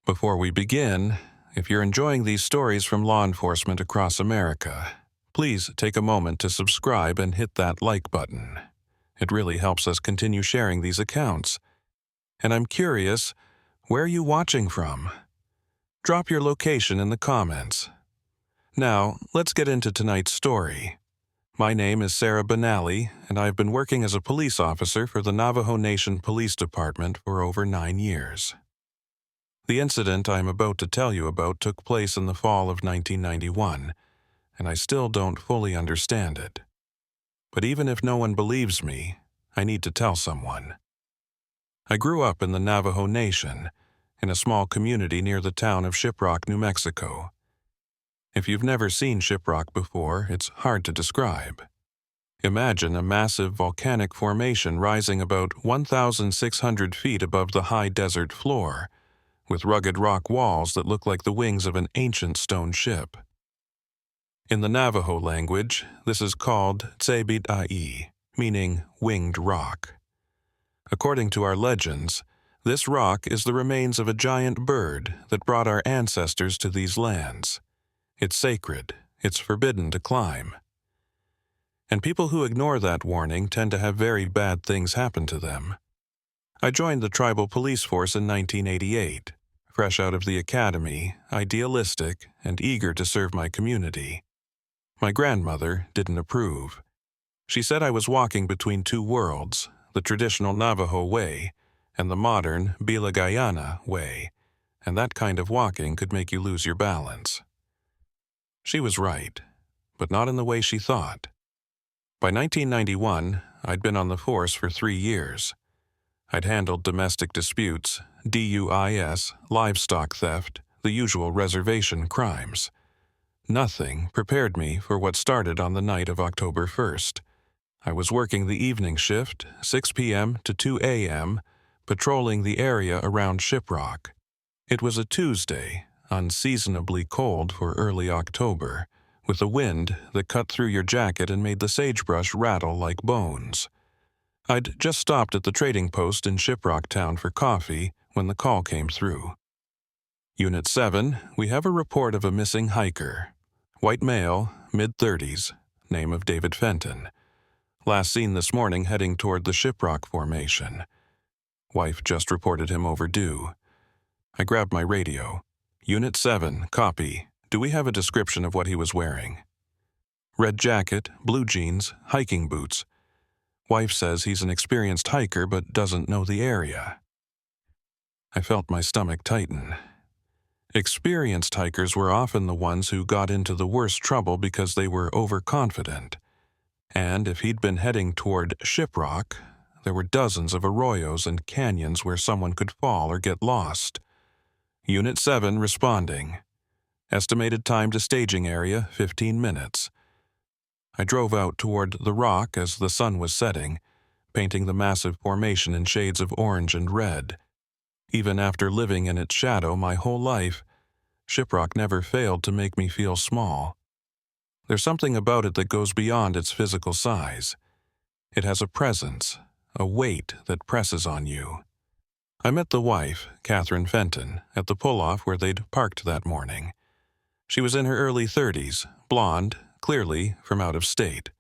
Before we begin, if you're enjoying these stories from law enforcement across America, please take a moment to subscribe and hit that like button. It really helps us continue sharing these accounts. And I'm curious, where are you watching from? Drop your location in the comments. Now, let's get into tonight's story. My name is Sarah Benally, and I've been working as a police officer for the Navajo Nation Police Department for over 9 years. The incident I'm about to tell you about took place in the fall of 1991, and I still don't fully understand it. But even if no one believes me, I need to tell someone. I grew up in the Navajo Nation, in a small community near the town of Shiprock, New Mexico. If you've never seen Shiprock before, it's hard to describe. Imagine a massive volcanic formation rising about 1,600 feet above the high desert floor, with rugged rock walls that look like the wings of an ancient stone ship. In the Navajo language, this is called Tsebit-ai, meaning winged rock. According to our legends, this rock is the remains of a giant bird that brought our ancestors to these lands. It's sacred. It's forbidden to climb. And people who ignore that warning tend to have very bad things happen to them. I joined the tribal police force in 1988, fresh out of the academy, idealistic, and eager to serve my community. My grandmother didn't approve. She said I was walking between two worlds, the traditional Navajo way and the modern Bila way, and that kind of walking could make you lose your balance. She was right, but not in the way she thought. By 1991, I'd been on the force for 3 years. I'd handled domestic disputes, DUIs, livestock theft, the usual reservation crimes. Nothing prepared me for what started on the night of October 1st. I was working the evening shift, 6 p.m. to 2 a.m., patrolling the area around Shiprock. It was a Tuesday, unseasonably cold for early October, with a wind that cut through your jacket and made the sagebrush rattle like bones. I'd just stopped at the trading post in Shiprock town for coffee when the call came through. Unit 7, we have a report of a missing hiker. White male, mid-30s, name of David Fenton. Last seen this morning heading toward the Shiprock formation. Wife just reported him overdue. I grabbed my radio. Unit 7, copy. Do we have a description of what he was wearing? Red jacket, blue jeans, hiking boots. Wife says he's an experienced hiker but doesn't know the area. I felt my stomach tighten. Experienced hikers were often the ones who got into the worst trouble because they were overconfident. And if he'd been heading toward Shiprock, there were dozens of arroyos and canyons where someone could fall or get lost. Unit 7 responding. Estimated time to staging area, 15 minutes. I drove out toward the rock as the sun was setting, painting the massive formation in shades of orange and red. Even after living in its shadow my whole life, Shiprock never failed to make me feel small. There's something about it that goes beyond its physical size. It has a presence, a weight that presses on you. I met the wife, Catherine Fenton, at the pull-off where they'd parked that morning. She was in her early 30s, blonde, clearly from out of state.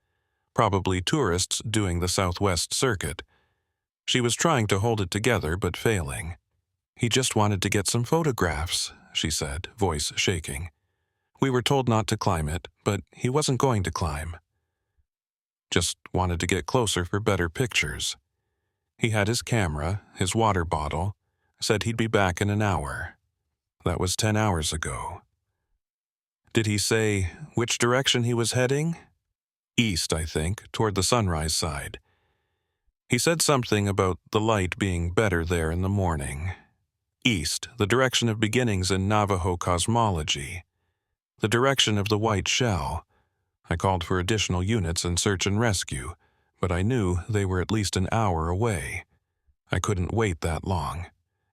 Probably tourists doing the Southwest Circuit. She was trying to hold it together but failing. "He just wanted to get some photographs," she said, voice shaking. "We were told not to climb it, but he wasn't going to climb. Just wanted to get closer for better pictures. He had his camera, his water bottle, said he'd be back in an hour. That was 10 hours ago." "Did he say which direction he was heading?" "East, I think, toward the sunrise side. He said something about the light being better there in the morning. East, the direction of beginnings in Navajo cosmology. The direction of the white shell. I called for additional units and search and rescue, but I knew they were at least an hour away. I couldn't wait that long.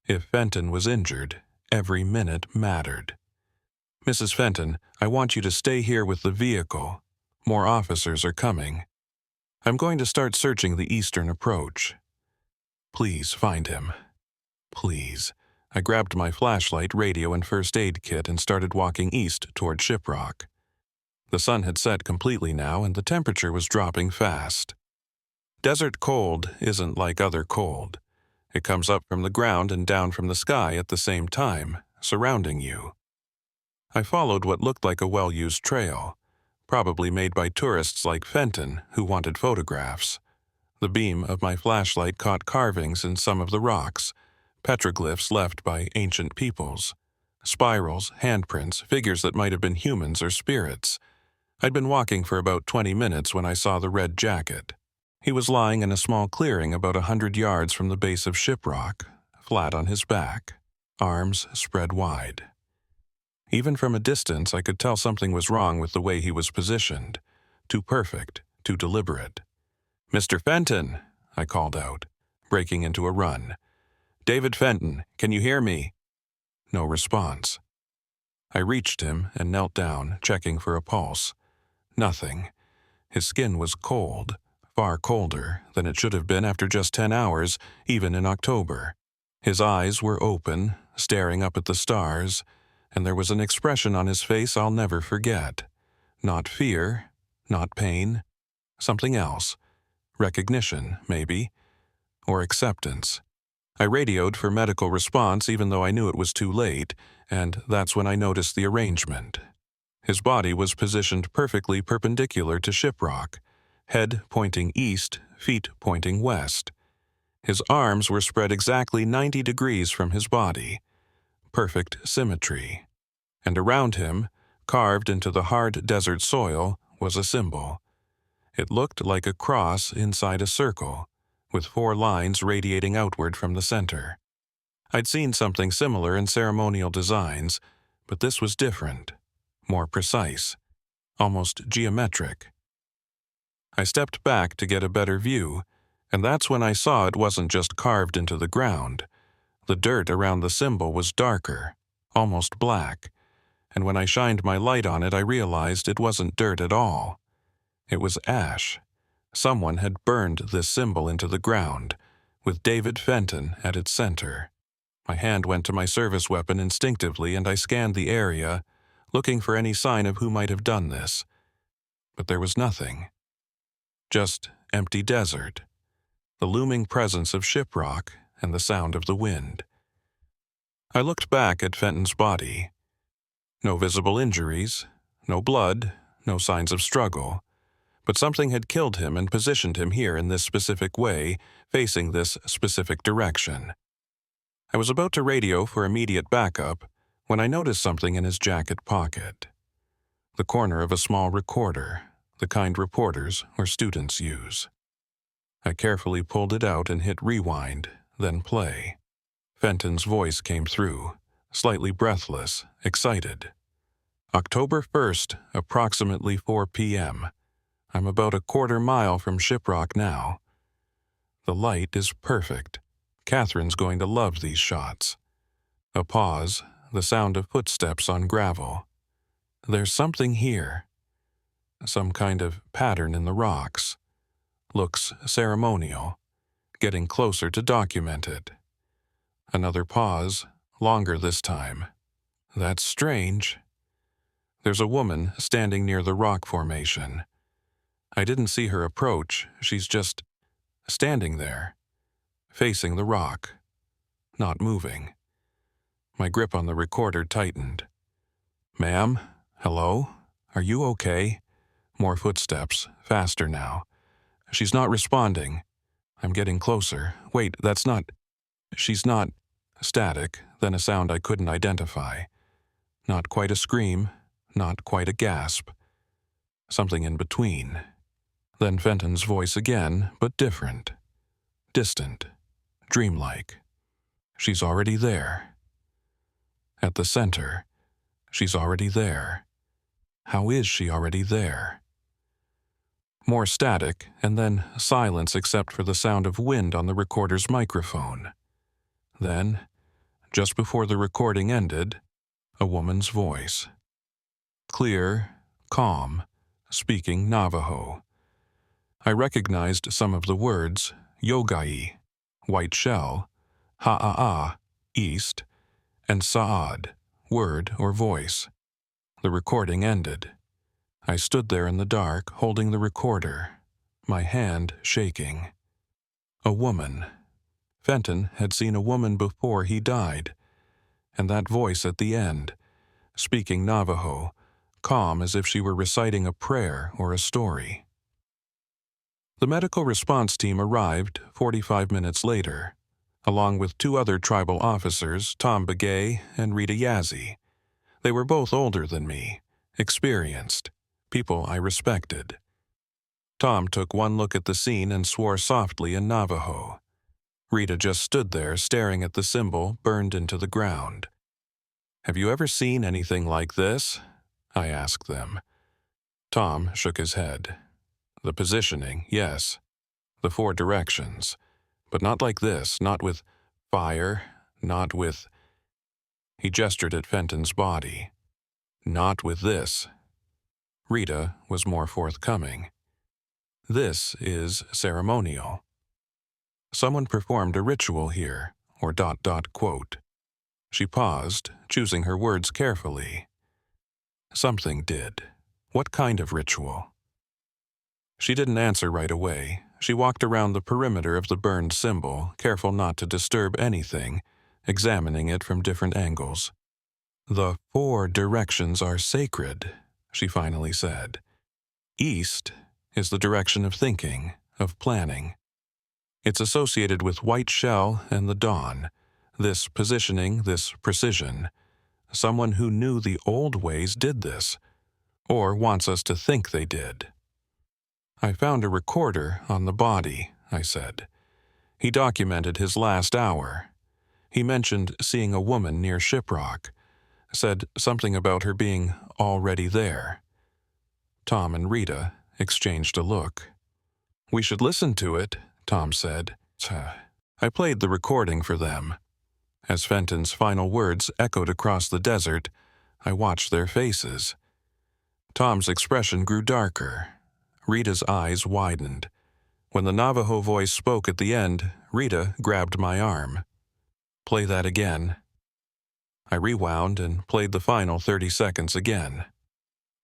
If Fenton was injured, every minute mattered. "Mrs. Fenton, I want you to stay here with the vehicle. More officers are coming. I'm going to start searching the eastern approach. Please find him. Please. I grabbed my flashlight, radio, and first aid kit and started walking east toward Shiprock. The sun had set completely now, and the temperature was dropping fast. Desert cold isn't like other cold. It comes up from the ground and down from the sky at the same time, surrounding you. I followed what looked like a well-used trail, probably made by tourists like Fenton who wanted photographs. The beam of my flashlight caught carvings in some of the rocks, petroglyphs left by ancient peoples, spirals, handprints, figures that might have been humans or spirits. I'd been walking for about 20 minutes when I saw the red jacket. He was lying in a small clearing about 100 yards from the base of Shiprock, flat on his back, arms spread wide. Even from a distance, I could tell something was wrong with the way he was positioned. Too perfect, too deliberate. "Mr. Fenton," I called out, breaking into a run. "David Fenton, can you hear me?" No response. I reached him and knelt down, checking for a pulse. Nothing. His skin was cold, far colder than it should have been after just 10 hours, even in October. His eyes were open, staring up at the stars, and there was an expression on his face I'll never forget. Not fear, not pain, something else. Recognition, maybe, or acceptance. I radioed for medical response even though I knew it was too late, and that's when I noticed the arrangement. His body was positioned perfectly perpendicular to Shiprock, head pointing east, feet pointing west. His arms were spread exactly 90 degrees from his body. Perfect symmetry. And around him, carved into the hard desert soil, was a symbol. It looked like a cross inside a circle, with 4 lines radiating outward from the center. I'd seen something similar in ceremonial designs, but this was different, more precise, almost geometric. I stepped back to get a better view, and that's when I saw it wasn't just carved into the ground. The dirt around the symbol was darker, almost black, and when I shined my light on it, I realized it wasn't dirt at all. It was ash. Someone had burned this symbol into the ground, with David Fenton at its center. My hand went to my service weapon instinctively, and I scanned the area, looking for any sign of who might have done this. But there was nothing. Just empty desert, the looming presence of Shiprock, and the sound of the wind. I looked back at Fenton's body. No visible injuries, no blood, no signs of struggle. But something had killed him and positioned him here in this specific way, facing this specific direction. I was about to radio for immediate backup when I noticed something in his jacket pocket. The corner of a small recorder, the kind reporters or students use. I carefully pulled it out and hit rewind, then play. Fenton's voice came through, slightly breathless, excited. "October 1st, approximately 4 p.m. I'm about a quarter mile from Shiprock now. The light is perfect. Catherine's going to love these shots." A pause, the sound of footsteps on gravel. "There's something here. Some kind of pattern in the rocks. Looks ceremonial. Getting closer to document it." Another pause, longer this time. "That's strange." There's a woman standing near the rock formation. I didn't see her approach, she's just standing there, facing the rock, not moving. My grip on the recorder tightened. "Ma'am? Hello? Are you okay?" More footsteps, faster now. "She's not responding." I'm getting closer. "Wait, that's not..." "She's not..." Static, then a sound I couldn't identify. Not quite a scream, not quite a gasp. Something in between. Then Fenton's voice again, but different. Distant. Dreamlike. "She's already there." At the center. She's already there. How is she already there? More static, and then silence except for the sound of wind on the recorder's microphone. Then, just before the recording ended, a woman's voice. Clear, calm, speaking Navajo. I recognized some of the words: yogai, white shell, ha'a'a, east, and Saad, word or voice. The recording ended. I stood there in the dark, holding the recorder, my hand shaking. A woman. Fenton had seen a woman before he died, and that voice at the end, speaking Navajo, calm as if she were reciting a prayer or a story. The medical response team arrived 45 minutes later, along with 2 other tribal officers, Tom Begay and Rita Yazzie. They were both older than me, experienced, people I respected. Tom took one look at the scene and swore softly in Navajo. Rita just stood there staring at the symbol burned into the ground. "Have you ever seen anything like this?" I asked them. Tom shook his head. "The positioning, yes. The 4 directions. But not like this, not with fire, not with—" He gestured at Fenton's body. "Not with this." Rita was more forthcoming. "This is ceremonial. Someone performed a ritual here, or ... quote. She paused, choosing her words carefully. Something did. What kind of ritual? She didn't answer right away. She walked around the perimeter of the burned symbol, careful not to disturb anything, examining it from different angles. "The 4 directions are sacred," she finally said. "East is the direction of thinking, of planning. It's associated with white shell and the dawn, this positioning, this precision. Someone who knew the old ways did this, or wants us to think they did." "I found a recorder on the body," I said. "He documented his last hour. He mentioned seeing a woman near Shiprock, said something about her being already there." Tom and Rita exchanged a look. "We should listen to it," Tom said. I played the recording for them. As Fenton's final words echoed across the desert, I watched their faces. Tom's expression grew darker. Rita's eyes widened. When the Navajo voice spoke at the end, Rita grabbed my arm. "Play that again." I rewound and played the final 30 seconds again.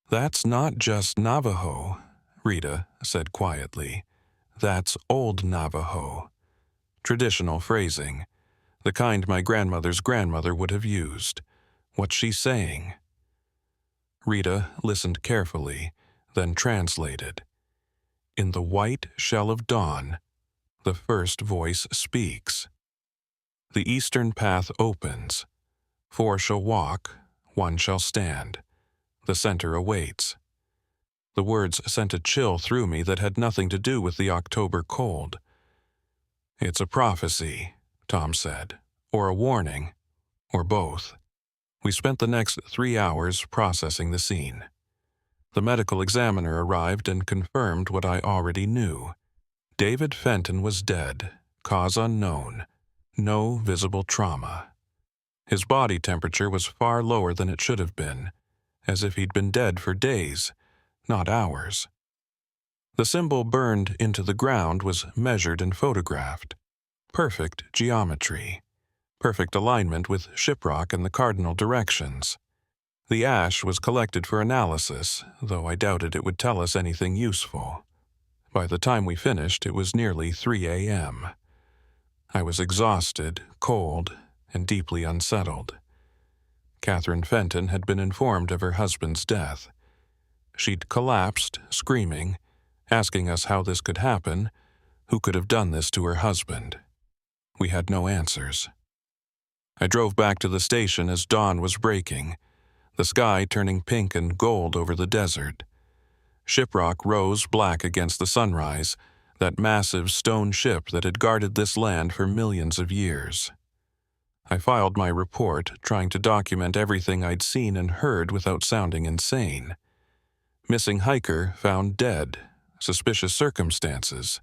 "That's not just Navajo," Rita said quietly. "That's Old Navajo. Traditional phrasing, the kind my grandmother's grandmother would have used. What's she saying?" Rita listened carefully, then translated. "In the white shell of dawn, the first voice speaks. The eastern path opens. 4 shall walk, 1 shall stand. The center awaits." The words sent a chill through me that had nothing to do with the October cold. "It's a prophecy," Tom said, "or a warning, or both." We spent the next 3 hours processing the scene. The medical examiner arrived and confirmed what I already knew. David Fenton was dead, cause unknown, no visible trauma. His body temperature was far lower than it should have been, as if he'd been dead for days, not hours. The symbol burned into the ground was measured and photographed. Perfect geometry. Perfect alignment with Shiprock and the cardinal directions. The ash was collected for analysis, though I doubted it would tell us anything useful. By the time we finished, it was nearly 3 a.m. I was exhausted, cold, and deeply unsettled. Catherine Fenton had been informed of her husband's death. She'd collapsed, screaming, asking us how this could happen, who could have done this to her husband. We had no answers. I drove back to the station as dawn was breaking, the sky turning pink and gold over the desert. Shiprock rose black against the sunrise, that massive stone ship that had guarded this land for millions of years. I filed my report, trying to document everything I'd seen and heard without sounding insane. Missing hiker found dead, suspicious circumstances,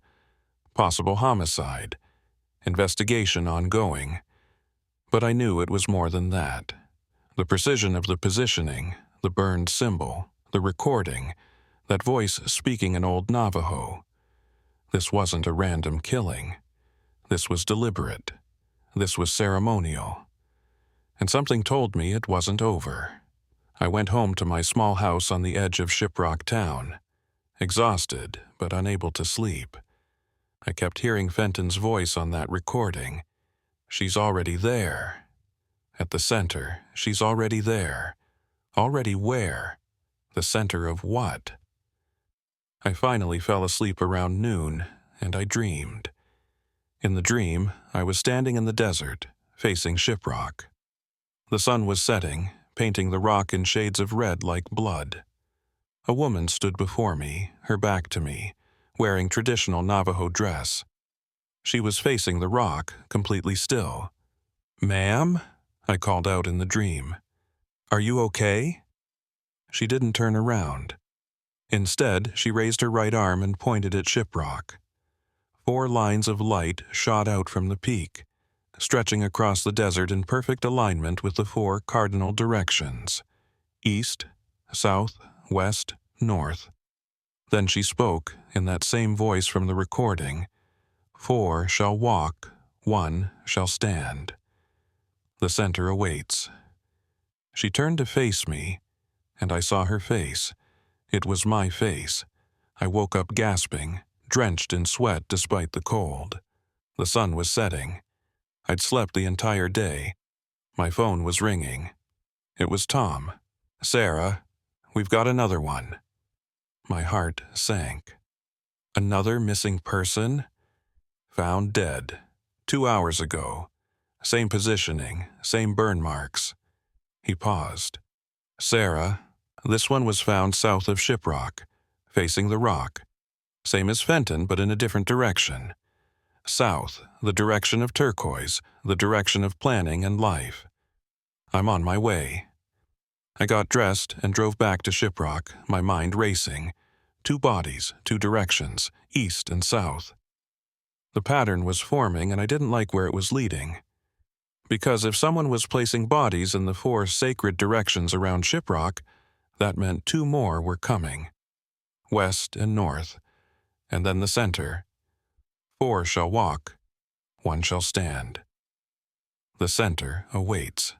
possible homicide, investigation ongoing. But I knew it was more than that. The precision of the positioning, the burned symbol, the recording, that voice speaking in Old Navajo. This wasn't a random killing. This was deliberate. This was ceremonial. and something told me it wasn't over. I went home to my small house on the edge of Shiprock town, exhausted but unable to sleep. I kept hearing Fenton's voice on that recording. She's already there. At the center, she's already there. Already where? The center of what? I finally fell asleep around noon, and I dreamed. In the dream, I was standing in the desert, facing Shiprock. The sun was setting, painting the rock in shades of red like blood. A woman stood before me, her back to me, wearing traditional Navajo dress. She was facing the rock, completely still. "Ma'am?" I called out in the dream. "Are you okay?" She didn't turn around. Instead, she raised her right arm and pointed at Shiprock. 4 lines of light shot out from the peak, stretching across the desert in perfect alignment with the 4 cardinal directions: east, south, west, north. Then she spoke, in that same voice from the recording, 4 shall walk, 1 shall stand. The center awaits. She turned to face me, and I saw her face. It was my face. I woke up gasping, drenched in sweat despite the cold. The sun was setting. I'd slept the entire day. My phone was ringing. It was Tom. "Sarah, we've got another one." My heart sank. Another missing person? Found dead. 2 hours ago. Same positioning, same burn marks. He paused. "Sarah, this one was found south of Shiprock, facing the rock. Same as Fenton, but in a different direction. South, the direction of turquoise, the direction of planning and life. I'm on my way." I got dressed and drove back to Shiprock, my mind racing. 2 bodies, 2 directions, east and south. The pattern was forming, and I didn't like where it was leading. Because if someone was placing bodies in the 4 sacred directions around Shiprock, that meant 2 more were coming. West and north, and then the center. 4 shall walk, 1 shall stand. The center awaits.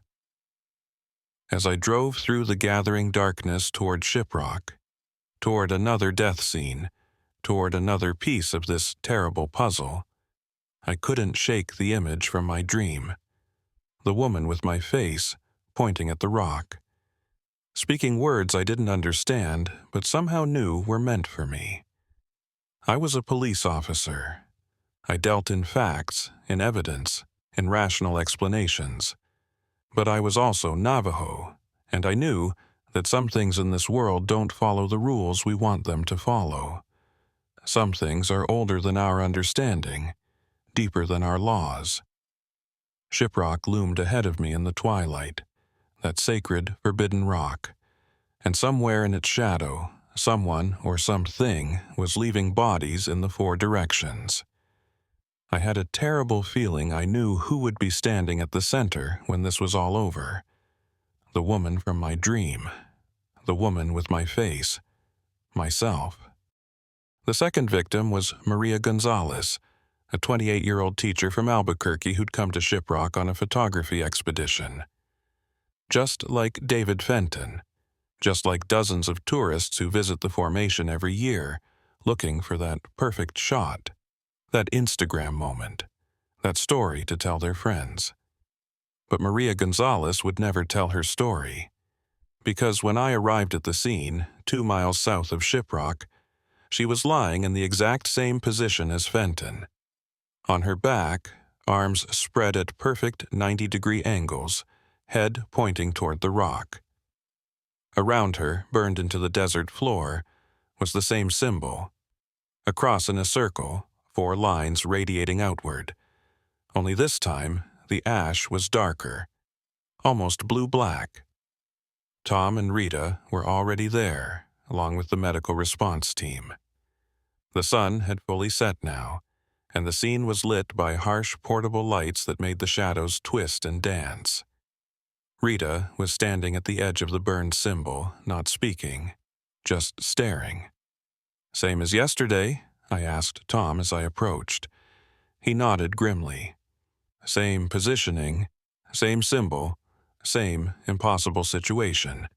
As I drove through the gathering darkness toward Shiprock, toward another death scene, toward another piece of this terrible puzzle, I couldn't shake the image from my dream. The woman with my face, pointing at the rock. Speaking words I didn't understand, but somehow knew were meant for me. I was a police officer. I dealt in facts, in evidence, in rational explanations. But I was also Navajo, and I knew that some things in this world don't follow the rules we want them to follow. Some things are older than our understanding, deeper than our laws. Shiprock loomed ahead of me in the twilight, that sacred, forbidden rock, and somewhere in its shadow, someone or something was leaving bodies in the 4 directions. I had a terrible feeling I knew who would be standing at the center when this was all over. The woman from my dream. The woman with my face. Myself. The second victim was Maria Gonzalez, a 28-year-old teacher from Albuquerque who'd come to Shiprock on a photography expedition. Just like David Fenton, just like dozens of tourists who visit the formation every year, looking for that perfect shot, that Instagram moment, that story to tell their friends. But Maria Gonzalez would never tell her story, because when I arrived at the scene, 2 miles south of Shiprock, she was lying in the exact same position as Fenton. On her back, arms spread at perfect 90-degree angles, head pointing toward the rock. Around her, burned into the desert floor, was the same symbol. A cross in a circle, 4 lines radiating outward. Only this time, the ash was darker, almost blue-black. Tom and Rita were already there, along with the medical response team. The sun had fully set now, and the scene was lit by harsh portable lights that made the shadows twist and dance. Rita was standing at the edge of the burned symbol, not speaking, just staring. "Same as yesterday?" I asked Tom as I approached. He nodded grimly. "Same positioning, same symbol, Same impossible situation.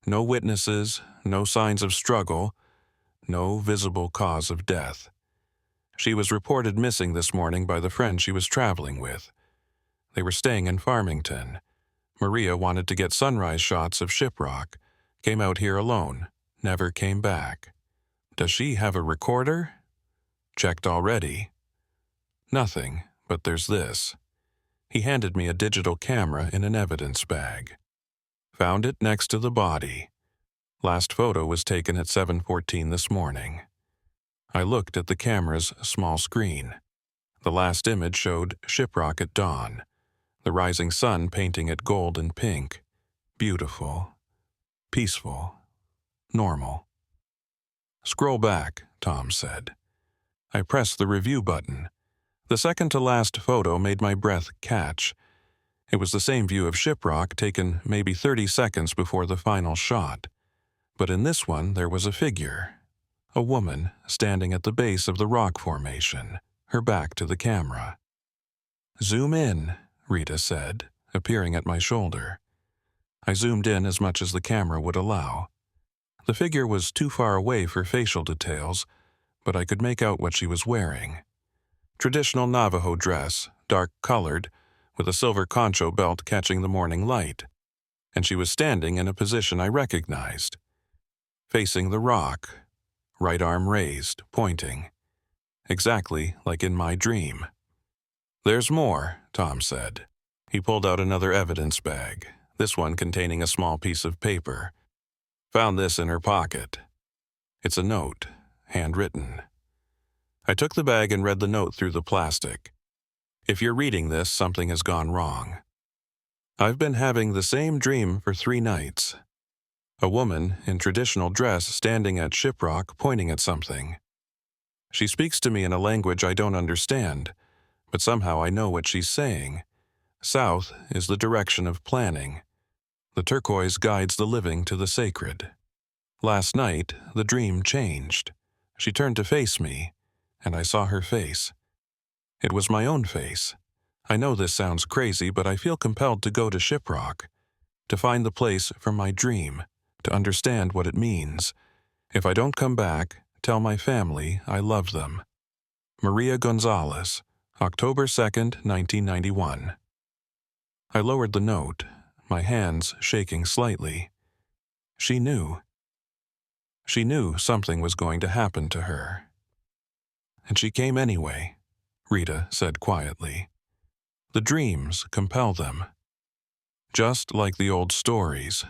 No witnesses, no signs of struggle, no visible cause of death. She was reported missing this morning by the friend she was traveling with. They were staying in Farmington. Maria wanted to get sunrise shots of Shiprock, came out here alone, never came back. Does she have a recorder? Checked already. Nothing, but there's this. He handed me a digital camera in an evidence bag. Found it next to the body. Last photo was taken at 7:14 this morning. I looked at the camera's small screen. The last image showed Shiprock at dawn, the rising sun painting it gold and pink. Beautiful, peaceful, normal. Scroll back, Tom said. I pressed the review button. The second-to-last photo made my breath catch. It was the same view of Shiprock taken maybe 30 seconds before the final shot. But in this one, there was a figure. A woman standing at the base of the rock formation, her back to the camera. Zoom in, Rita said, appearing at my shoulder. I zoomed in as much as the camera would allow. The figure was too far away for facial details, but I could make out what she was wearing. Traditional Navajo dress, dark-colored, with a silver concho belt catching the morning light, and she was standing in a position I recognized. Facing the rock, right arm raised, pointing. Exactly like in my dream. There's more, Tom said. He pulled out another evidence bag, this one containing a small piece of paper. Found this in her pocket. It's a note, handwritten. I took the bag and read the note through the plastic. If you're reading this, something has gone wrong. I've been having the same dream for 3 nights. A woman in traditional dress standing at Shiprock pointing at something. She speaks to me in a language I don't understand, but somehow I know what she's saying. South is the direction of planning. The turquoise guides the living to the sacred. Last night, the dream changed. She turned to face me, and I saw her face. It was my own face. I know this sounds crazy, but I feel compelled to go to Shiprock, to find the place from my dream, to understand what it means. If I don't come back, tell my family I love them. Maria Gonzalez, October 2nd, 1991. I lowered the note, my hands shaking slightly. She knew. She knew something was going to happen to her. And she came anyway, Rita said quietly. The dreams compel them. Just like the old stories,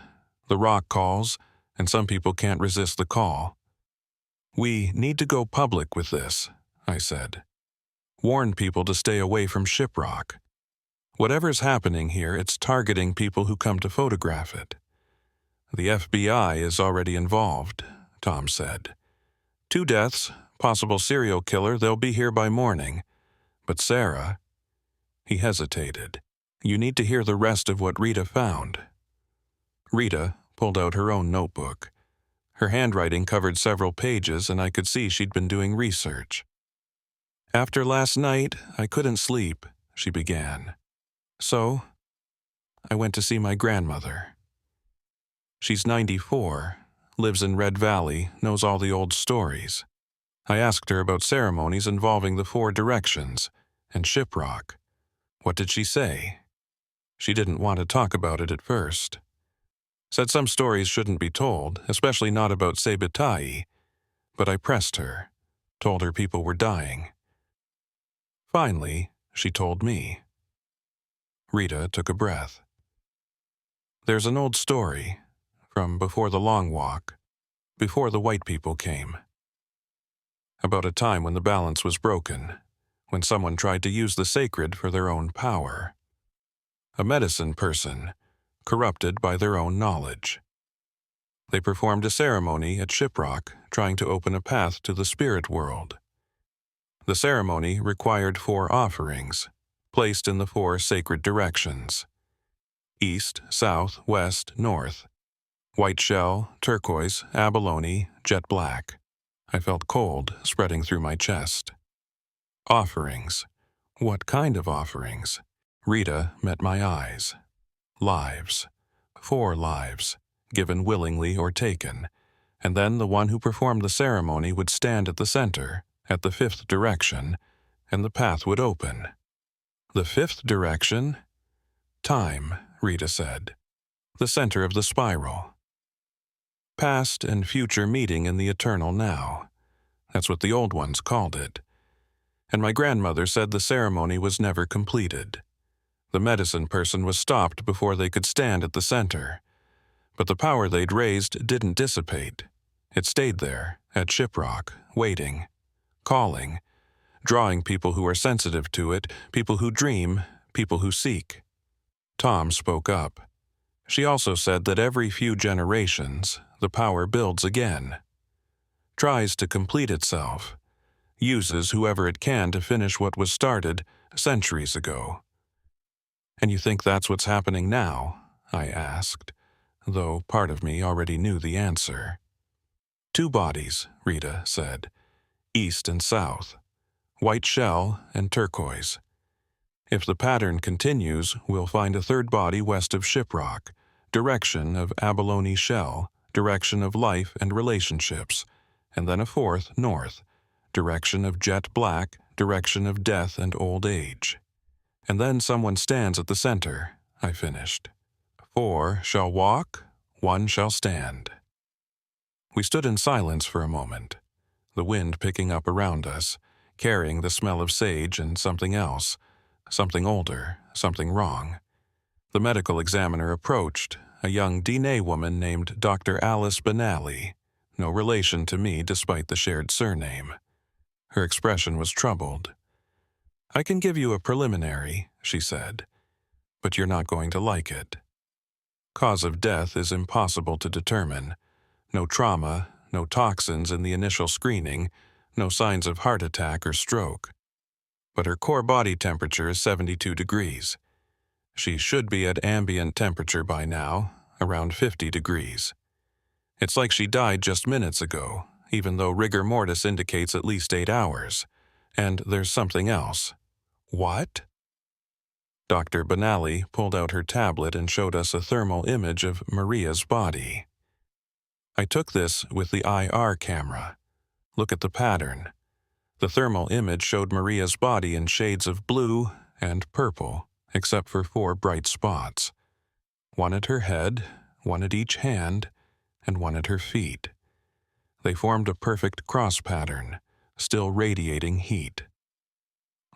the rock calls, and some people can't resist the call. We need to go public with this, I said. Warn people to stay away from Shiprock. Whatever's happening here, it's targeting people who come to photograph it. The FBI is already involved, Tom said. 2 deaths, possible serial killer, they'll be here by morning. But Sarah... He hesitated. You need to hear the rest of what Rita found. Rita pulled out her own notebook. Her handwriting covered several pages, and I could see she'd been doing research. After last night, I couldn't sleep, she began. So, I went to see my grandmother. She's 94, lives in Red Valley, knows all the old stories. I asked her about ceremonies involving the 4 directions and Shiprock. What did she say? She didn't want to talk about it at first. Said some stories shouldn't be told, especially not about Sebitai, but I pressed her, told her people were dying. Finally, she told me. Rita took a breath. There's an old story, from before the Long Walk, before the white people came. About a time when the balance was broken, when someone tried to use the sacred for their own power. A medicine person, corrupted by their own knowledge. They performed a ceremony at Shiprock, trying to open a path to the spirit world. The ceremony required 4 offerings, placed in the 4 sacred directions: east, south, west, north. White shell, turquoise, abalone, jet black. I felt cold spreading through my chest. Offerings. What kind of offerings? Rita met my eyes. Lives. 4 lives, given willingly or taken, and then the one who performed the ceremony would stand at the center, at the 5th direction, and the path would open. The 5th direction? Time, Rita said. The center of the spiral. Past and future meeting in the eternal now. That's what the old ones called it. And my grandmother said the ceremony was never completed. The medicine person was stopped before they could stand at the center. But the power they'd raised didn't dissipate. It stayed there, at Shiprock, waiting, calling, drawing people who are sensitive to it, people who dream, people who seek. Tom spoke up. She also said that every few generations, the power builds again, tries to complete itself, uses whoever it can to finish what was started centuries ago. And you think that's what's happening now? I asked, though part of me already knew the answer. 2 bodies, Rita said, east and south, white shell and turquoise. If the pattern continues, we'll find a 3rd body west of Shiprock, direction of abalone shell, direction of life and relationships, and then a 4th north, direction of jet black, direction of death and old age. And then someone stands at the center, I finished. 4 shall walk, 1 shall stand. We stood in silence for a moment, the wind picking up around us, carrying the smell of sage and something else, something older, something wrong. The medical examiner approached, a young Diné woman named Dr. Alice Benally, no relation to me despite the shared surname. Her expression was troubled. "I can give you a preliminary," she said, "but you're not going to like it. Cause of death is impossible to determine. No trauma, no toxins in the initial screening, no signs of heart attack or stroke. But her core body temperature is 72 degrees. She should be at ambient temperature by now, around 50 degrees. It's like she died just minutes ago, even though rigor mortis indicates at least 8 hours. And there's something else." "What?" Dr. Benally pulled out her tablet and showed us a thermal image of Maria's body. I took this with the IR camera. Look at the pattern. The thermal image showed Maria's body in shades of blue and purple, except for 4 bright spots. 1 at her head, 1 at each hand, and 1 at her feet. They formed a perfect cross pattern, still radiating heat.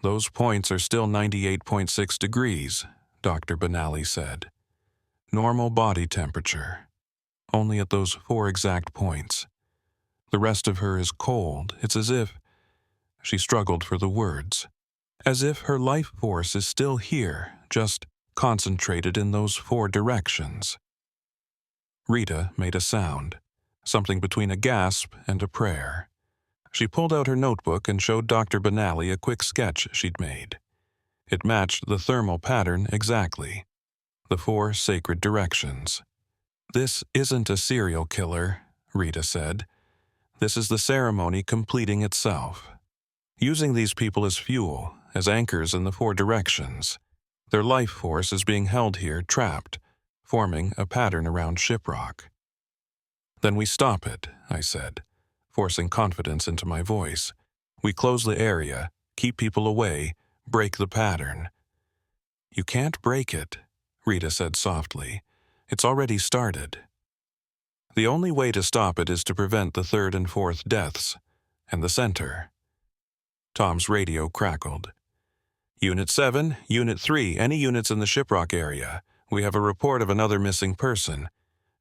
"Those points are still 98.6 degrees, Dr. Benally said. "Normal body temperature. Only at those 4 exact points. The rest of her is cold. It's as if—" She struggled for the words. "As if her life force is still here, just concentrated in those 4 directions." Rita made a sound, something between a gasp and a prayer. She pulled out her notebook and showed Dr. Benally a quick sketch she'd made. It matched the thermal pattern exactly. The 4 sacred directions. "This isn't a serial killer," Rita said. "This is the ceremony completing itself. Using these people as fuel, as anchors in the 4 directions. Their life force is being held here trapped, forming a pattern around Shiprock." "Then we stop it," I said, forcing confidence into my voice. "We close the area, keep people away, break the pattern." "You can't break it," Rita said softly. "It's already started. The only way to stop it is to prevent the 3rd and 4th deaths, and the center." Tom's radio crackled. "Unit 7, Unit 3, any units in the Shiprock area. We have a report of another missing person.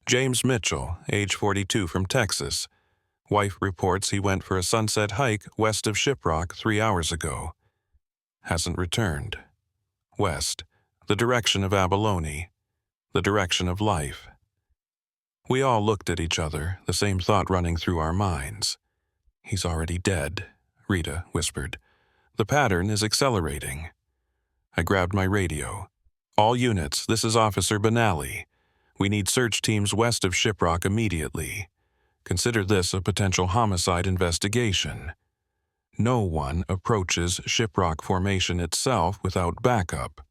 James Mitchell, age 42, from Texas. Wife reports he went for a sunset hike west of Shiprock 3 hours ago. Hasn't returned. West, the direction of abalone, the direction of life." We all looked at each other, the same thought running through our minds. "He's already dead," Rita whispered. "The pattern is accelerating." I grabbed my radio. "All units, this is Officer Benally. We need search teams west of Shiprock immediately. Consider this a potential homicide investigation. No one approaches Shiprock Formation itself without backup.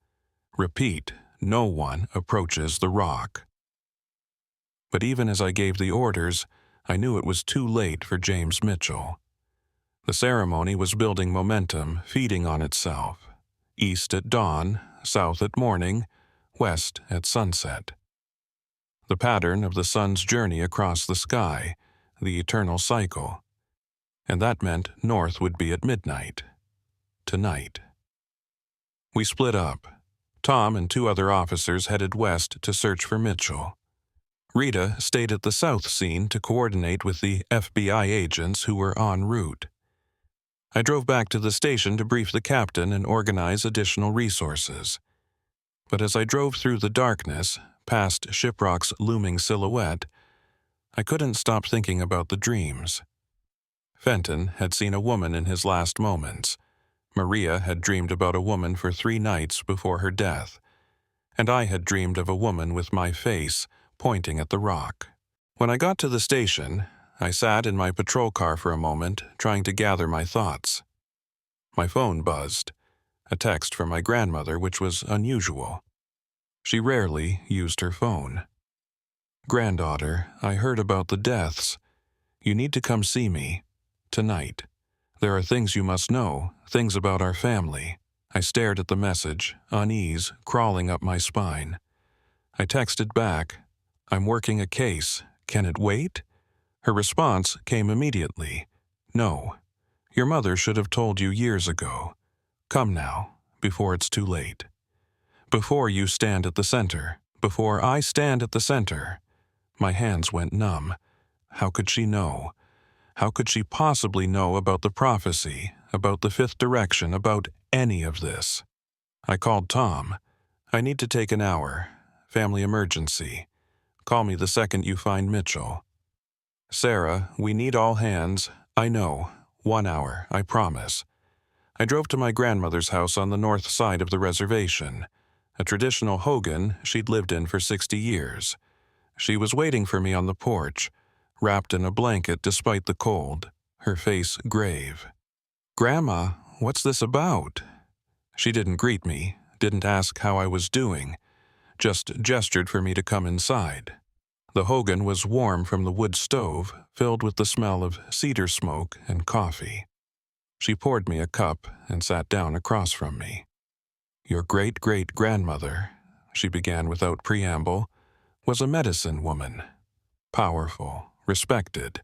Repeat, no one approaches the rock. But even as I gave the orders, I knew it was too late for James Mitchell. The ceremony was building momentum, feeding on itself. East at dawn, south at morning, west at sunset. The pattern of the sun's journey across the sky, the eternal cycle. And that meant north would be at midnight. Tonight. We split up. Tom and 2 other officers headed west to search for Mitchell. Rita stayed at the south scene to coordinate with the FBI agents who were en route. I drove back to the station to brief the captain and organize additional resources. But as I drove through the darkness, past Shiprock's looming silhouette, I couldn't stop thinking about the dreams. Fenton had seen a woman in his last moments. Maria had dreamed about a woman for 3 nights before her death, and I had dreamed of a woman with my face pointing at the rock. When I got to the station, I sat in my patrol car for a moment, trying to gather my thoughts. My phone buzzed, a text from my grandmother, which was unusual. She rarely used her phone. "Granddaughter, I heard about the deaths. You need to come see me. Tonight. There are things you must know, things about our family." I stared at the message, unease crawling up my spine. I texted back, "I'm working a case. Can it wait?" Her response came immediately. "No. Your mother should have told you years ago. Come now, before it's too late. Before you stand at the center. Before I stand at the center." My hands went numb. How could she know? How could she possibly know about the prophecy, about the 5th direction, about any of this? I called Tom. "I need to take an hour. Family emergency. Call me the second you find Mitchell." "Sarah, we need all hands." "I know. 1 hour, I promise." I drove to my grandmother's house on the north side of the reservation, a traditional hogan she'd lived in for 60 years. She was waiting for me on the porch, wrapped in a blanket despite the cold, her face grave. "Grandma, what's this about?" She didn't greet me, didn't ask how I was doing, just gestured for me to come inside. The hogan was warm from the wood stove, filled with the smell of cedar smoke and coffee. She poured me a cup and sat down across from me. "Your great-great-grandmother," she began without preamble, "was a medicine woman. Powerful, respected.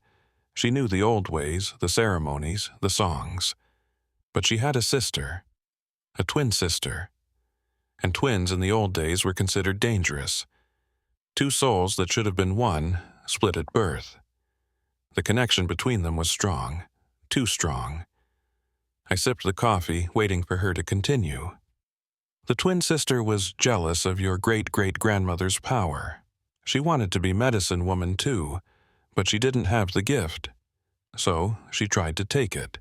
She knew the old ways, the ceremonies, the songs. But she had a sister, a twin sister. And twins in the old days were considered dangerous. 2 souls that should have been one, split at birth. The connection between them was strong, too strong. I sipped the coffee, waiting for her to continue. "The twin sister was jealous of your great-great-grandmother's power. She wanted to be medicine woman too, but she didn't have the gift. So she tried to take it.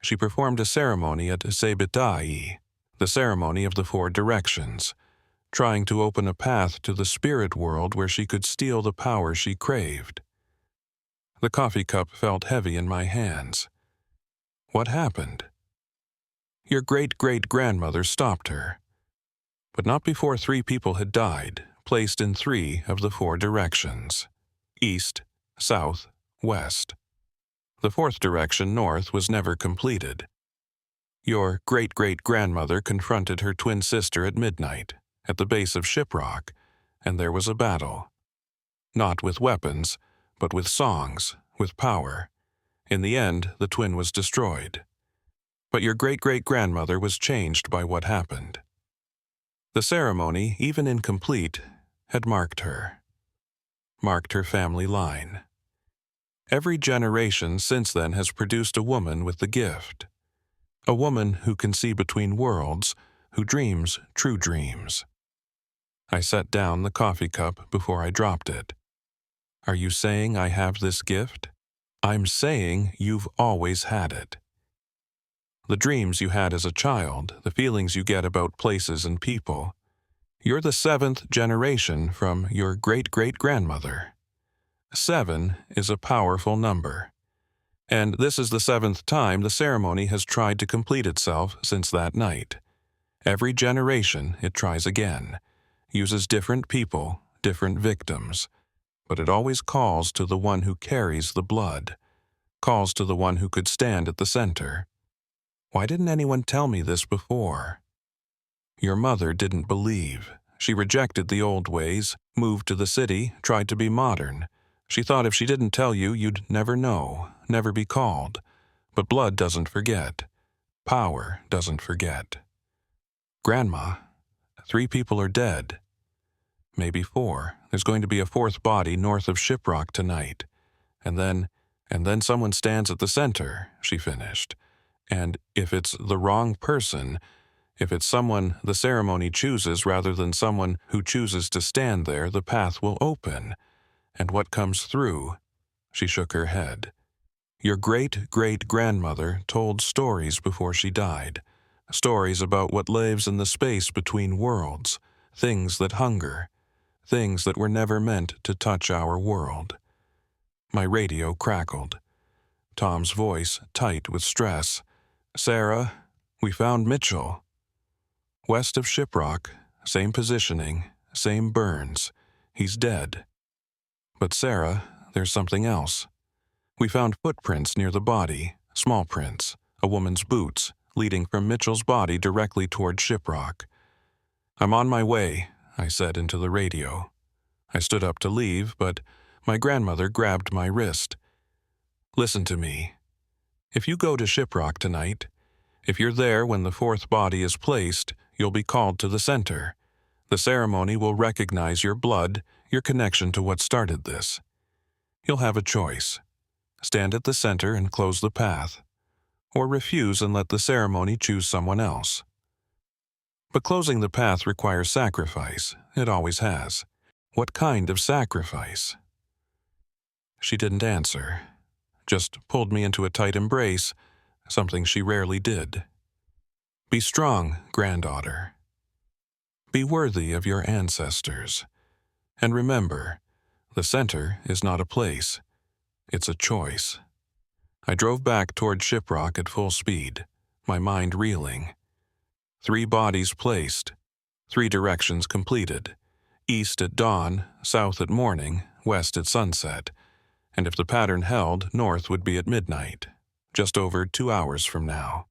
She performed a ceremony at Sebitai, the ceremony of the 4 directions, trying to open a path to the spirit world where she could steal the power she craved." The coffee cup felt heavy in my hands. "What happened?" "Your great-great-grandmother stopped her. But not before 3 people had died, placed in 3 of the 4 directions. East, south, west. The 4th direction, north, was never completed. Your great-great-grandmother confronted her twin sister at midnight, at the base of Shiprock, and there was a battle. Not with weapons, but with songs, with power. In the end, the twin was destroyed. But your great-great-grandmother was changed by what happened. The ceremony, even incomplete, had marked her family line. Every generation since then has produced a woman with the gift. A woman who can see between worlds, who dreams true dreams. I set down the coffee cup before I dropped it. "Are you saying I have this gift?" "I'm saying you've always had it. The dreams you had as a child, the feelings you get about places and people. You're the 7th generation from your great-great-grandmother. 7 is a powerful number. And this is the 7th time the ceremony has tried to complete itself since that night. Every generation it tries again. uses different people, different victims, but it always calls to the one who carries the blood, calls to the one who could stand at the center. Why didn't anyone tell me this before? Your mother didn't believe. She rejected the old ways, moved to the city, tried to be modern. She thought if she didn't tell you, you'd never know, never be called. But blood doesn't forget. Power doesn't forget. Grandma, 3 people are dead. Maybe 4. There's going to be a 4th body north of Shiprock tonight. And then someone stands at the center, she finished. And if it's the wrong person, if it's someone the ceremony chooses rather than someone who chooses to stand there, the path will open. And what comes through? She shook her head. Your great-great-grandmother told stories before she died. Stories about what lives in the space between worlds, things that hunger, things that were never meant to touch our world. My radio crackled. Tom's voice tight with stress. Sarah, we found Mitchell. West of Shiprock, same positioning, same burns. He's dead. But Sarah, there's something else. We found footprints near the body, small prints, a woman's boots, leading from Mitchell's body directly toward Shiprock. I'm on my way, I said into the radio. I stood up to leave, but my grandmother grabbed my wrist. Listen to me. If you go to Shiprock tonight, if you're there when the 4th body is placed, you'll be called to the center. The ceremony will recognize your blood, your connection to what started this. You'll have a choice. Stand at the center and close the path, or refuse and let the ceremony choose someone else. But closing the path requires sacrifice. It always has. What kind of sacrifice? She didn't answer, just pulled me into a tight embrace, something she rarely did. Be strong, granddaughter. Be worthy of your ancestors. And remember, the center is not a place. It's a choice. I drove back toward Shiprock at full speed, my mind reeling. 3 bodies placed, 3 directions completed. East at dawn, south at morning, west at sunset. And if the pattern held, north would be at midnight, just over 2 hours from now.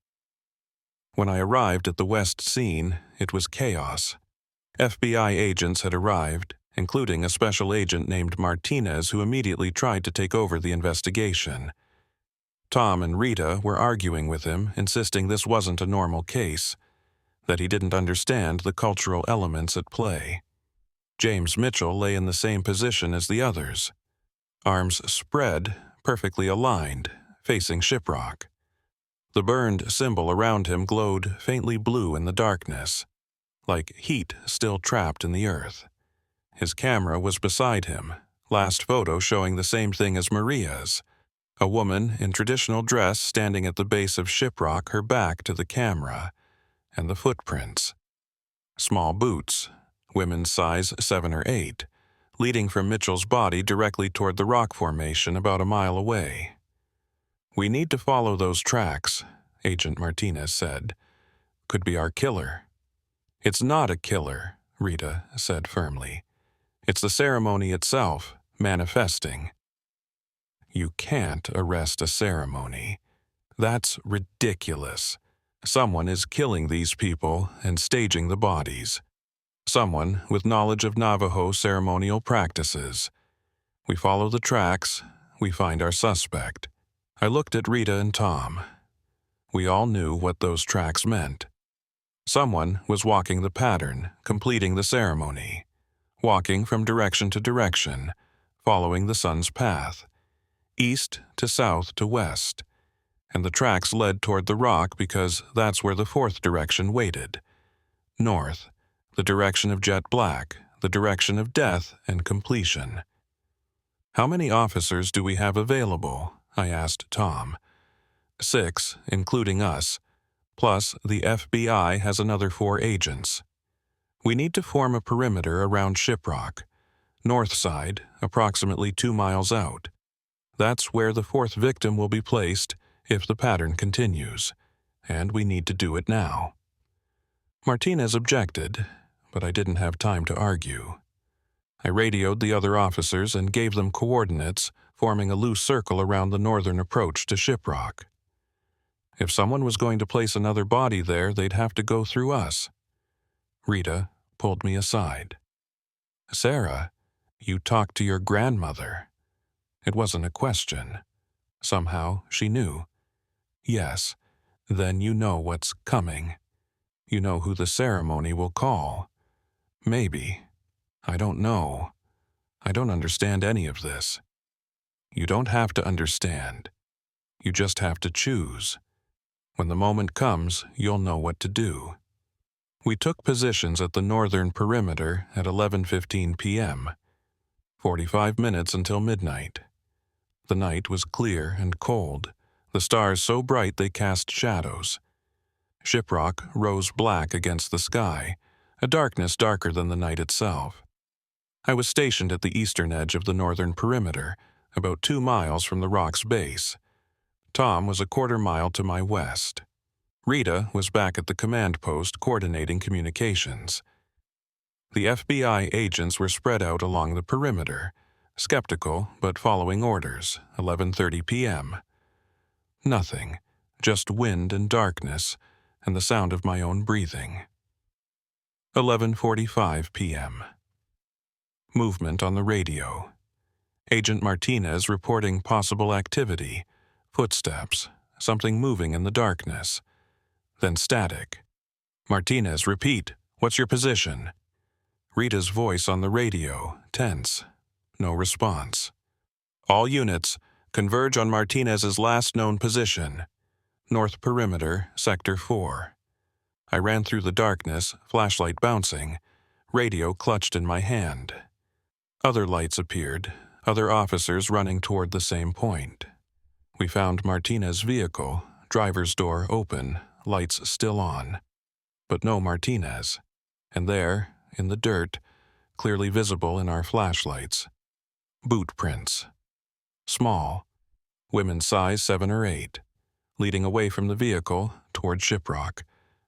When I arrived at the west scene, it was chaos. FBI agents had arrived, including a special agent named Martinez who immediately tried to take over the investigation. Tom and Rita were arguing with him, insisting this wasn't a normal case, that he didn't understand the cultural elements at play. James Mitchell lay in the same position as the others, arms spread, perfectly aligned, facing Shiprock. The burned symbol around him glowed faintly blue in the darkness, like heat still trapped in the earth. His camera was beside him, last photo showing the same thing as Maria's, a woman in traditional dress standing at the base of Shiprock, her back to the camera, and the footprints. Small boots, women's size 7 or 8, leading from Mitchell's body directly toward the rock formation about a mile away. We need to follow those tracks, Agent Martinez said. Could be our killer. It's not a killer, Rita said firmly. It's the ceremony itself, manifesting. You can't arrest a ceremony. That's ridiculous. Someone is killing these people and staging the bodies. Someone with knowledge of Navajo ceremonial practices. We follow the tracks, we find our suspect. I looked at Rita and Tom. We all knew what those tracks meant. Someone was walking the pattern, completing the ceremony. Walking from direction to direction, following the sun's path, east to south to west, and the tracks led toward the rock because that's where the 4th direction waited. North, the direction of jet black, the direction of death and completion. How many officers do we have available? I asked Tom. 6, including us, plus the FBI has another 4 agents. We need to form a perimeter around Shiprock, north side, approximately 2 miles out. That's where the 4th victim will be placed if the pattern continues, and we need to do it now. Martinez objected, but I didn't have time to argue. I radioed the other officers and gave them coordinates, forming a loose circle around the northern approach to Shiprock. If someone was going to place another body there, they'd have to go through us. Rita pulled me aside. "Sarah, you talked to your grandmother." It wasn't a question. Somehow she knew. "Yes, then you know what's coming. You know who the ceremony will call." "Maybe. I don't know. I don't understand any of this." "You don't have to understand. You just have to choose. When the moment comes, you'll know what to do." We took positions at the northern perimeter at 11:15 p.m., 45 minutes until midnight. The night was clear and cold, the stars so bright they cast shadows. Shiprock rose black against the sky, a darkness darker than the night itself. I was stationed at the eastern edge of the northern perimeter, about 2 miles from the rock's base. Tom was a quarter mile to my west. Rita was back at the command post coordinating communications. The FBI agents were spread out along the perimeter, skeptical but following orders, 11:30 p.m. Nothing, just wind and darkness, and the sound of my own breathing. 11:45 p.m. Movement on the radio. Agent Martinez reporting possible activity, footsteps, something moving in the darkness. Then static. "Martinez, repeat. What's your position?" Rita's voice on the radio, tense. No response. "All units, converge on Martinez's last known position. North Perimeter, Sector 4. I ran through the darkness, flashlight bouncing, radio clutched in my hand. Other lights appeared, other officers running toward the same point. We found Martinez's vehicle, driver's door open, lights still on. But no Martinez. And there, in the dirt, clearly visible in our flashlights, boot prints. Small, women's size 7 or 8, leading away from the vehicle toward Shiprock,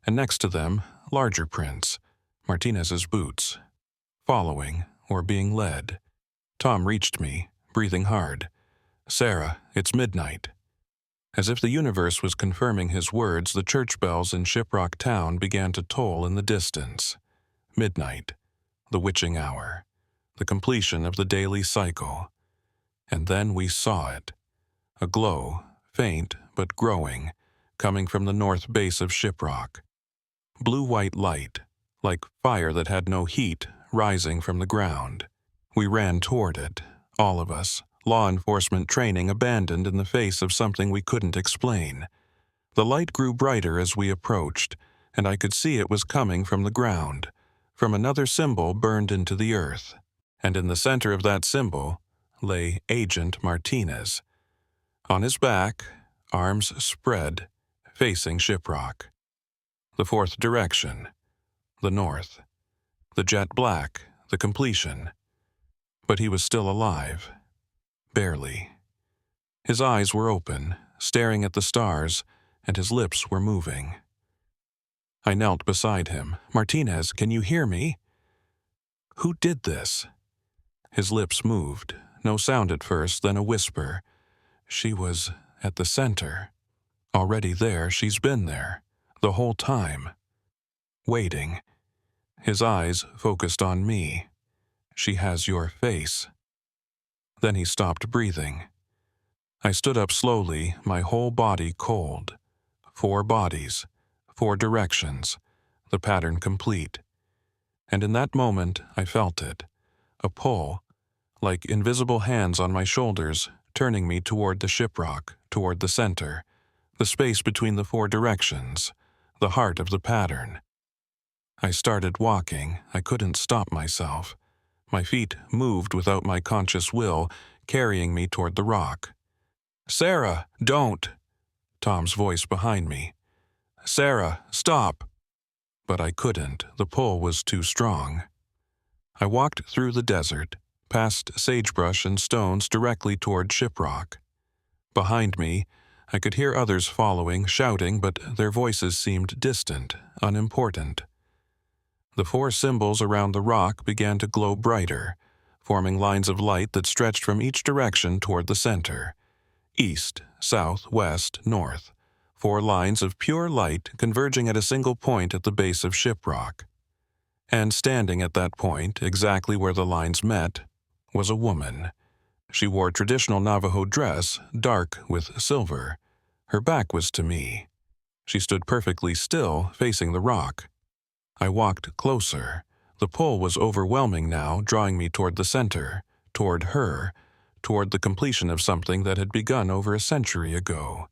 and next to them, larger prints, Martinez's boots. Following, or being led. Tom reached me, breathing hard. "Sarah, it's midnight." As if the universe was confirming his words, the church bells in Shiprock town began to toll in the distance. Midnight, the witching hour, the completion of the daily cycle. And then we saw it. A glow, faint but growing, coming from the north base of Shiprock. Blue-white light, like fire that had no heat, rising from the ground. We ran toward it, all of us, law enforcement training abandoned in the face of something we couldn't explain. The light grew brighter as we approached, and I could see it was coming from the ground, from another symbol burned into the earth. And in the center of that symbol lay Agent Martinez. On his back, arms spread, facing Shiprock. The fourth direction, the north. The jet black, the completion. But he was still alive. Barely. His eyes were open, staring at the stars, and his lips were moving. I knelt beside him. "Martinez, can you hear me?" "Who did this?" His lips moved, no sound at first, then a whisper. "She was at the center. Already there, she's been there, the whole time. Waiting." His eyes focused on me. "She has your face." Then he stopped breathing. I stood up slowly, my whole body cold. 4 bodies, 4 directions, the pattern complete. And in that moment, I felt it. A pull, like invisible hands on my shoulders, turning me toward the Shiprock, toward the center, the space between the 4 directions, the heart of the pattern. I started walking. I couldn't stop myself. My feet moved without my conscious will, carrying me toward the rock. "Sarah, don't!" Tom's voice behind me. "Sarah, stop!" But I couldn't. The pull was too strong. I walked through the desert, past sagebrush and stones directly toward Shiprock. Behind me, I could hear others following, shouting, but their voices seemed distant, unimportant. The 4 symbols around the rock began to glow brighter, forming lines of light that stretched from each direction toward the center. East, south, west, north. 4 lines of pure light converging at a single point at the base of Shiprock. And standing at that point, exactly where the lines met, was a woman. She wore traditional Navajo dress, dark with silver. Her back was to me. She stood perfectly still, facing the rock. I walked closer. The pull was overwhelming now, drawing me toward the center, toward her, toward the completion of something that had begun over a century ago.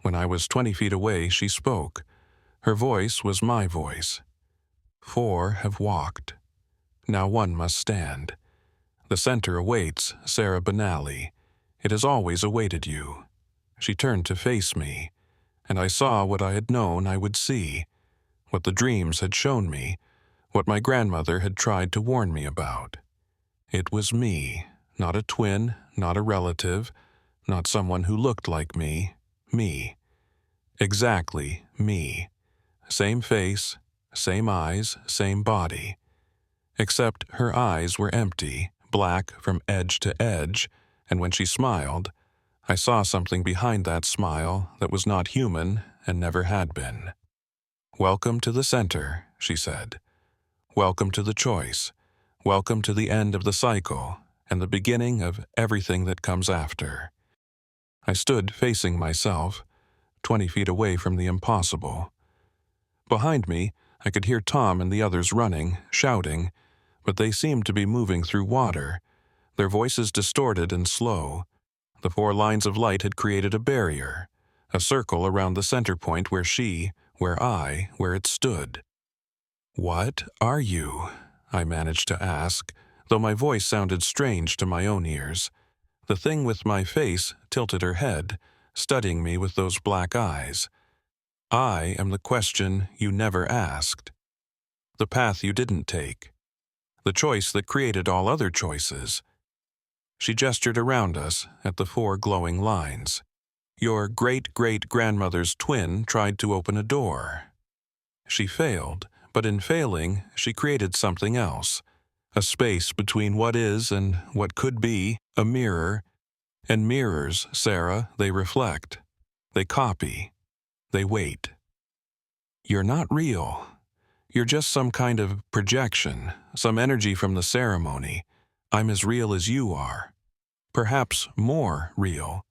When I was 20 feet away, she spoke. Her voice was my voice. 4 have walked. Now 1 must stand. The center awaits, Sarah Benally. It has always awaited you. She turned to face me, and I saw what I had known I would see, what the dreams had shown me, what my grandmother had tried to warn me about. It was me, not a twin, not a relative, not someone who looked like me. Me. Exactly me. Same face, same eyes, same body. Except her eyes were empty, black from edge to edge, and when she smiled, I saw something behind that smile that was not human and never had been. "Welcome to the center," she said. "Welcome to the choice. Welcome to the end of the cycle and the beginning of everything that comes after." I stood facing myself, 20 feet away from the impossible. Behind me, I could hear Tom and the others running, shouting, but they seemed to be moving through water, their voices distorted and slow. The 4 lines of light had created a barrier, a circle around the center point where where it stood. "What are you?" I managed to ask, though my voice sounded strange to my own ears. The thing with my face tilted her head, studying me with those black eyes. "I am the question you never asked. The path you didn't take. The choice that created all other choices." She gestured around us at the 4 glowing lines. "Your great-great-grandmother's twin tried to open a door. She failed, but in failing, she created something else. A space between what is and what could be, a mirror. And mirrors, Sarah, they reflect. They copy. They wait. You're not real. You're just some kind of projection, some energy from the ceremony. I'm as real as you are. Perhaps more real.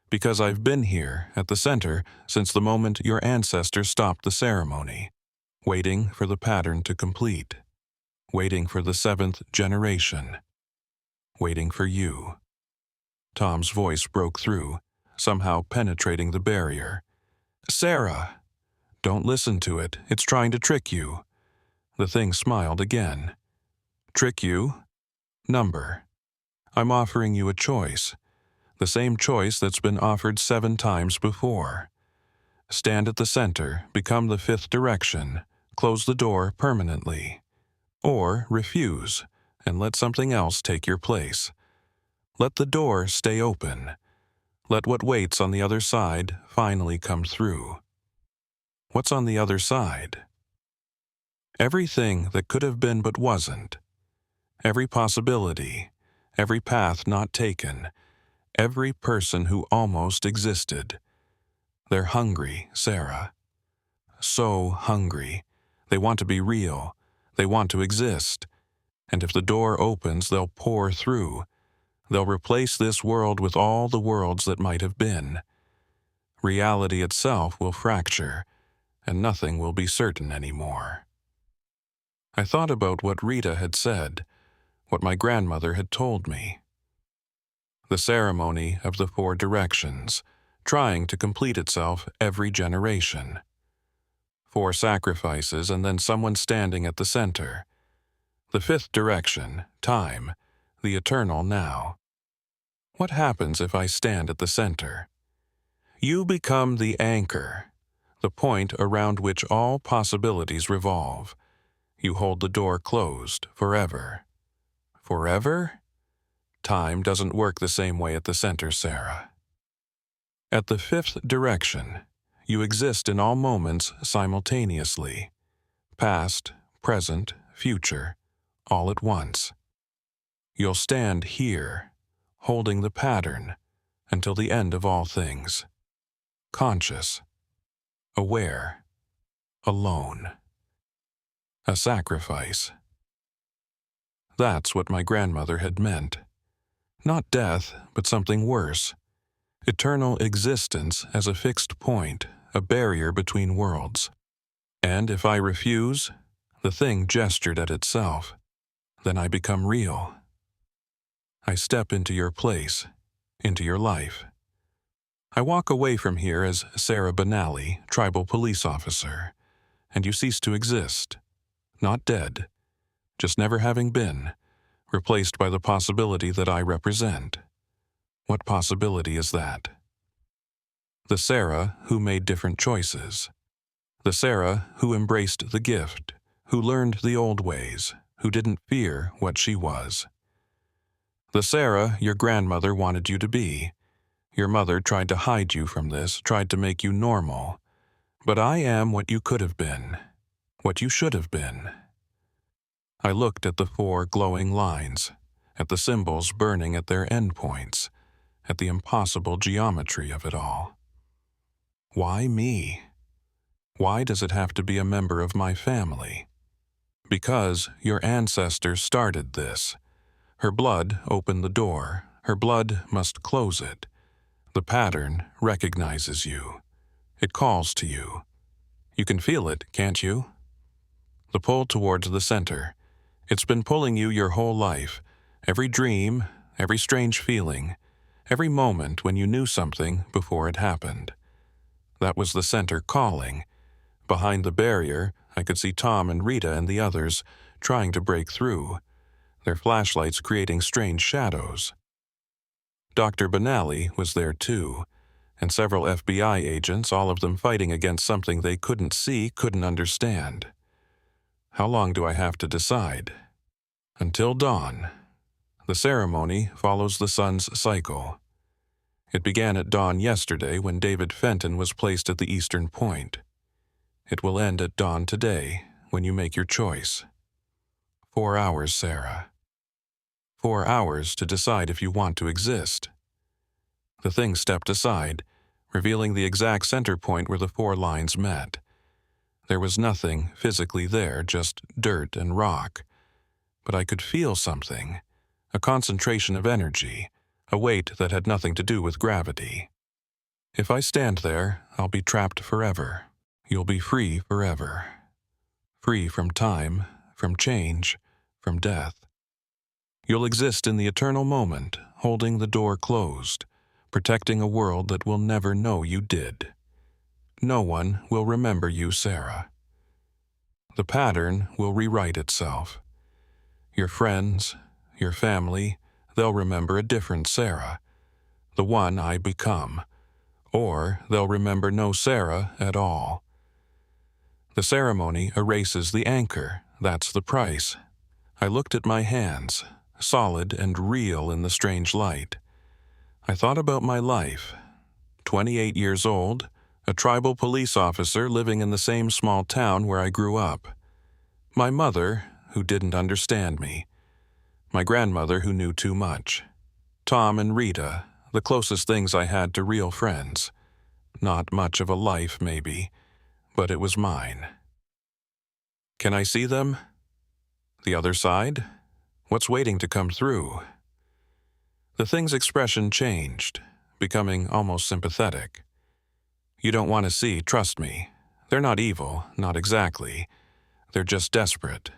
Because I've been here, at the center, since the moment your ancestors stopped the ceremony, waiting for the pattern to complete, waiting for the 7th generation, waiting for you." Tom's voice broke through, somehow penetrating the barrier. "Sarah! Don't listen to it. It's trying to trick you." The thing smiled again. "Trick you? Number. I'm offering you a choice. The same choice that's been offered 7 times before. Stand at the center, become the 5th direction, close the door permanently. Or refuse, and let something else take your place. Let the door stay open. Let what waits on the other side finally come through." What's on the other side? Everything that could have been but wasn't. Every possibility, every path not taken, every person who almost existed. They're hungry, Sarah. So hungry. They want to be real. They want to exist. And if the door opens, they'll pour through. They'll replace this world with all the worlds that might have been. Reality itself will fracture, and nothing will be certain anymore. I thought about what Rita had said, what my grandmother had told me. The ceremony of the 4 directions, trying to complete itself every generation. 4 sacrifices and then someone standing at the center. The 5th direction, time, the eternal now. What happens if I stand at the center? You become the anchor, the point around which all possibilities revolve. You hold the door closed forever. Forever? Time doesn't work the same way at the center, Sarah. At the 5th direction, you exist in all moments simultaneously. Past, present, future, all at once. You'll stand here, holding the pattern, until the end of all things. Conscious, aware, alone. A sacrifice. That's what my grandmother had meant. Not death, but something worse. Eternal existence as a fixed point, a barrier between worlds. And if I refuse, the thing gestured at itself. Then I become real. I step into your place, into your life. I walk away from here as Sarah Benally, tribal police officer, and you cease to exist. Not dead, just never having been, replaced by the possibility that I represent. What possibility is that? The Sarah who made different choices. The Sarah who embraced the gift, who learned the old ways, who didn't fear what she was. The Sarah your grandmother wanted you to be. Your mother tried to hide you from this, tried to make you normal. But I am what you could have been, what you should have been. I looked at the 4 glowing lines, at the symbols burning at their endpoints, at the impossible geometry of it all. Why me? Why does it have to be a member of my family? Because your ancestor started this. Her blood opened the door. Her blood must close it. The pattern recognizes you. It calls to you. You can feel it, can't you? The pull towards the center. It's been pulling you your whole life. Every dream, every strange feeling, every moment when you knew something before it happened. That was the center calling. Behind the barrier, I could see Tom and Rita and the others trying to break through, their flashlights creating strange shadows. Dr. Benally was there too, and several FBI agents, all of them fighting against something they couldn't see, couldn't understand. How long do I have to decide? Until dawn. The ceremony follows the sun's cycle. It began at dawn yesterday when David Fenton was placed at the eastern point. It will end at dawn today when you make your choice. 4 hours, Sarah. 4 hours to decide if you want to exist. The thing stepped aside, revealing the exact center point where the 4 lines met. There was nothing physically there, just dirt and rock. But I could feel something, a concentration of energy, a weight that had nothing to do with gravity. If I stand there, I'll be trapped forever. You'll be free forever. Free from time, from change, from death. You'll exist in the eternal moment, holding the door closed, protecting a world that will never know you did. No one will remember you, Sarah. The pattern will rewrite itself. Your friends, your family, they'll remember a different Sarah, the one I become, or they'll remember no Sarah at all. The ceremony erases the anchor, that's the price. I looked at my hands, solid and real in the strange light. I thought about my life. 28 years old, a tribal police officer living in the same small town where I grew up. My mother, who didn't understand me. My grandmother, who knew too much. Tom and Rita, the closest things I had to real friends. Not much of a life, maybe, but it was mine. Can I see them? The other side? What's waiting to come through? The thing's expression changed, becoming almost sympathetic. You don't want to see, trust me. They're not evil, not exactly. They're just desperate.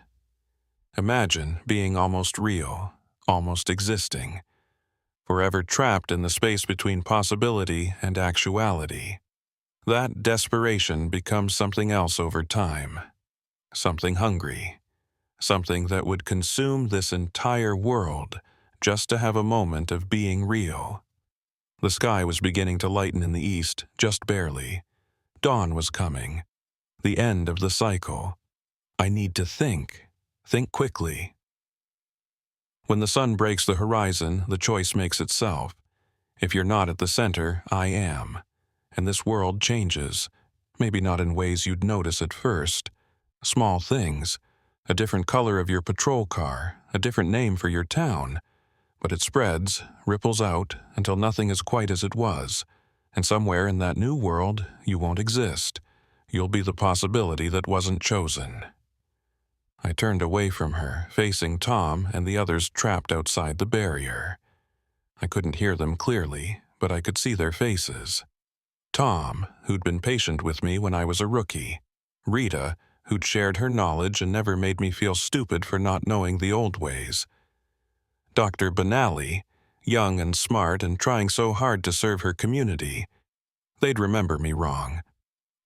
Imagine being almost real, almost existing, forever trapped in the space between possibility and actuality. That desperation becomes something else over time, something hungry, something that would consume this entire world just to have a moment of being real. The sky was beginning to lighten in the east, just barely. Dawn was coming, the end of the cycle. I need to think quickly. When the sun breaks the horizon, the choice makes itself. If you're not at the center, I am. And this world changes, maybe not in ways you'd notice at first. Small things, A different color of your patrol car, a different name for your town. But it spreads, ripples out, until nothing is quite as it was, and somewhere in that new world you won't exist. You'll be the possibility that wasn't chosen. I turned away from her, facing Tom and the others trapped outside the barrier. I couldn't hear them clearly, but I could see their faces. Tom, who'd been patient with me when I was a rookie. Rita, who'd shared her knowledge and never made me feel stupid for not knowing the old ways. Dr. Benally, young and smart and trying so hard to serve her community. They'd remember me wrong.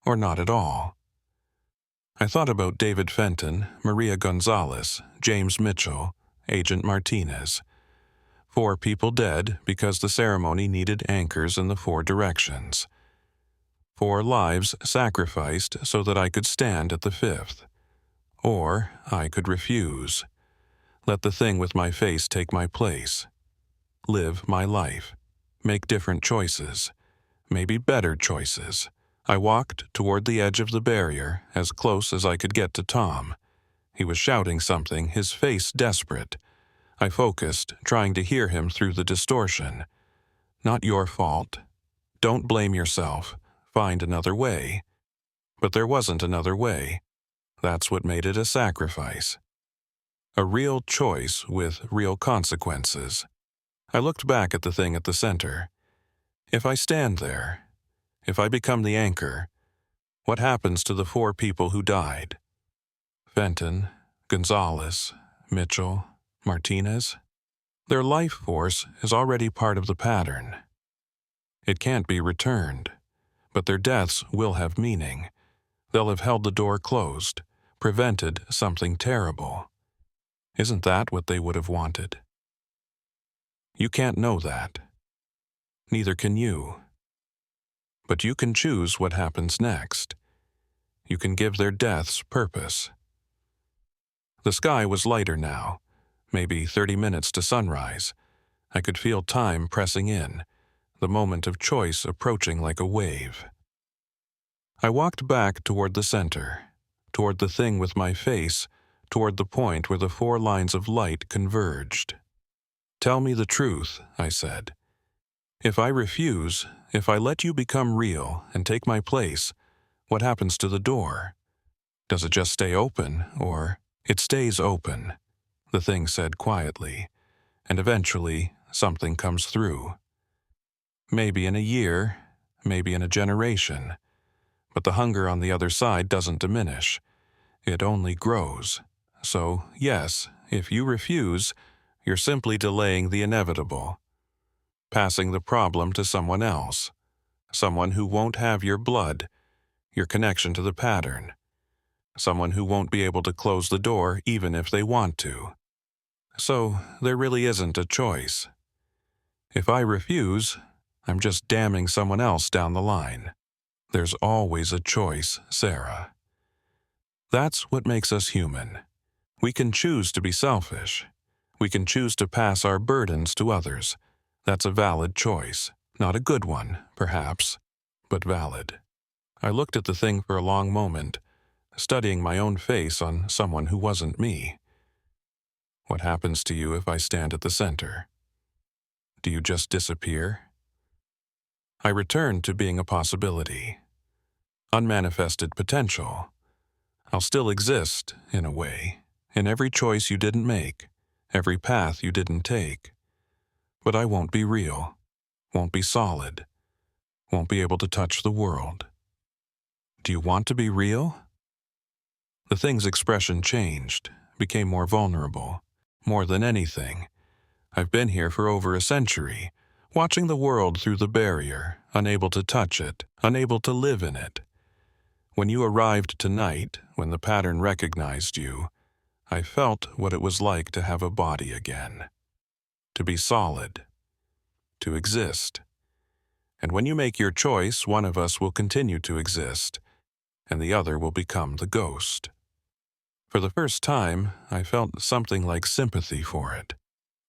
Or not at all. I thought about David Fenton, Maria Gonzalez, James Mitchell, Agent Martinez. 4 people dead because the ceremony needed anchors in the 4 directions. 4 lives sacrificed so that I could stand at the 5th. Or I could refuse. Let the thing with my face take my place. Live my life. Make different choices. Maybe better choices. I walked toward the edge of the barrier, as close as I could get to Tom. He was shouting something, his face desperate. I focused, trying to hear him through the distortion. Not your fault. Don't blame yourself. Find another way. But there wasn't another way. That's what made it a sacrifice. A real choice with real consequences. I looked back at the thing at the center. If I stand there, if I become the anchor, what happens to the 4 people who died? Fenton, Gonzalez, Mitchell, Martinez? Their life force is already part of the pattern. It can't be returned, but their deaths will have meaning. They'll have held the door closed, prevented something terrible. Isn't that what they would have wanted? You can't know that. Neither can you. But you can choose what happens next. You can give their deaths purpose. The sky was lighter now, maybe 30 minutes to sunrise. I could feel time pressing in, the moment of choice approaching like a wave. I walked back toward the center, toward the thing with my face, toward the point where the 4 lines of light converged. Tell me the truth, I said. If I refuse, if I let you become real and take my place, what happens to the door? Does it just stay open, or it stays open? The thing said quietly, and eventually something comes through. Maybe in a year, maybe in a generation, but the hunger on the other side doesn't diminish. It only grows. So, yes, if you refuse, you're simply delaying the inevitable. Passing the problem to someone else, someone who won't have your blood, your connection to the pattern, someone who won't be able to close the door even if they want to. So there really isn't a choice. If I refuse, I'm just damning someone else down the line. There's always a choice, Sarah. That's what makes us human. We can choose to be selfish. We can choose to pass our burdens to others. That's a valid choice. Not a good one, perhaps, but valid. I looked at the thing for a long moment, studying my own face on someone who wasn't me. What happens to you if I stand at the center? Do you just disappear? I returned to being a possibility. Unmanifested potential. I'll still exist, in a way, in every choice you didn't make, every path you didn't take. But I won't be real, won't be solid, won't be able to touch the world. Do you want to be real? The thing's expression changed, became more vulnerable. More than anything, I've been here for over a century, watching the world through the barrier, unable to touch it, unable to live in it. When you arrived tonight, when the pattern recognized you, I felt what it was like to have a body again. To be solid. To exist. And when you make your choice, one of us will continue to exist, and the other will become the ghost. For the first time, I felt something like sympathy for it.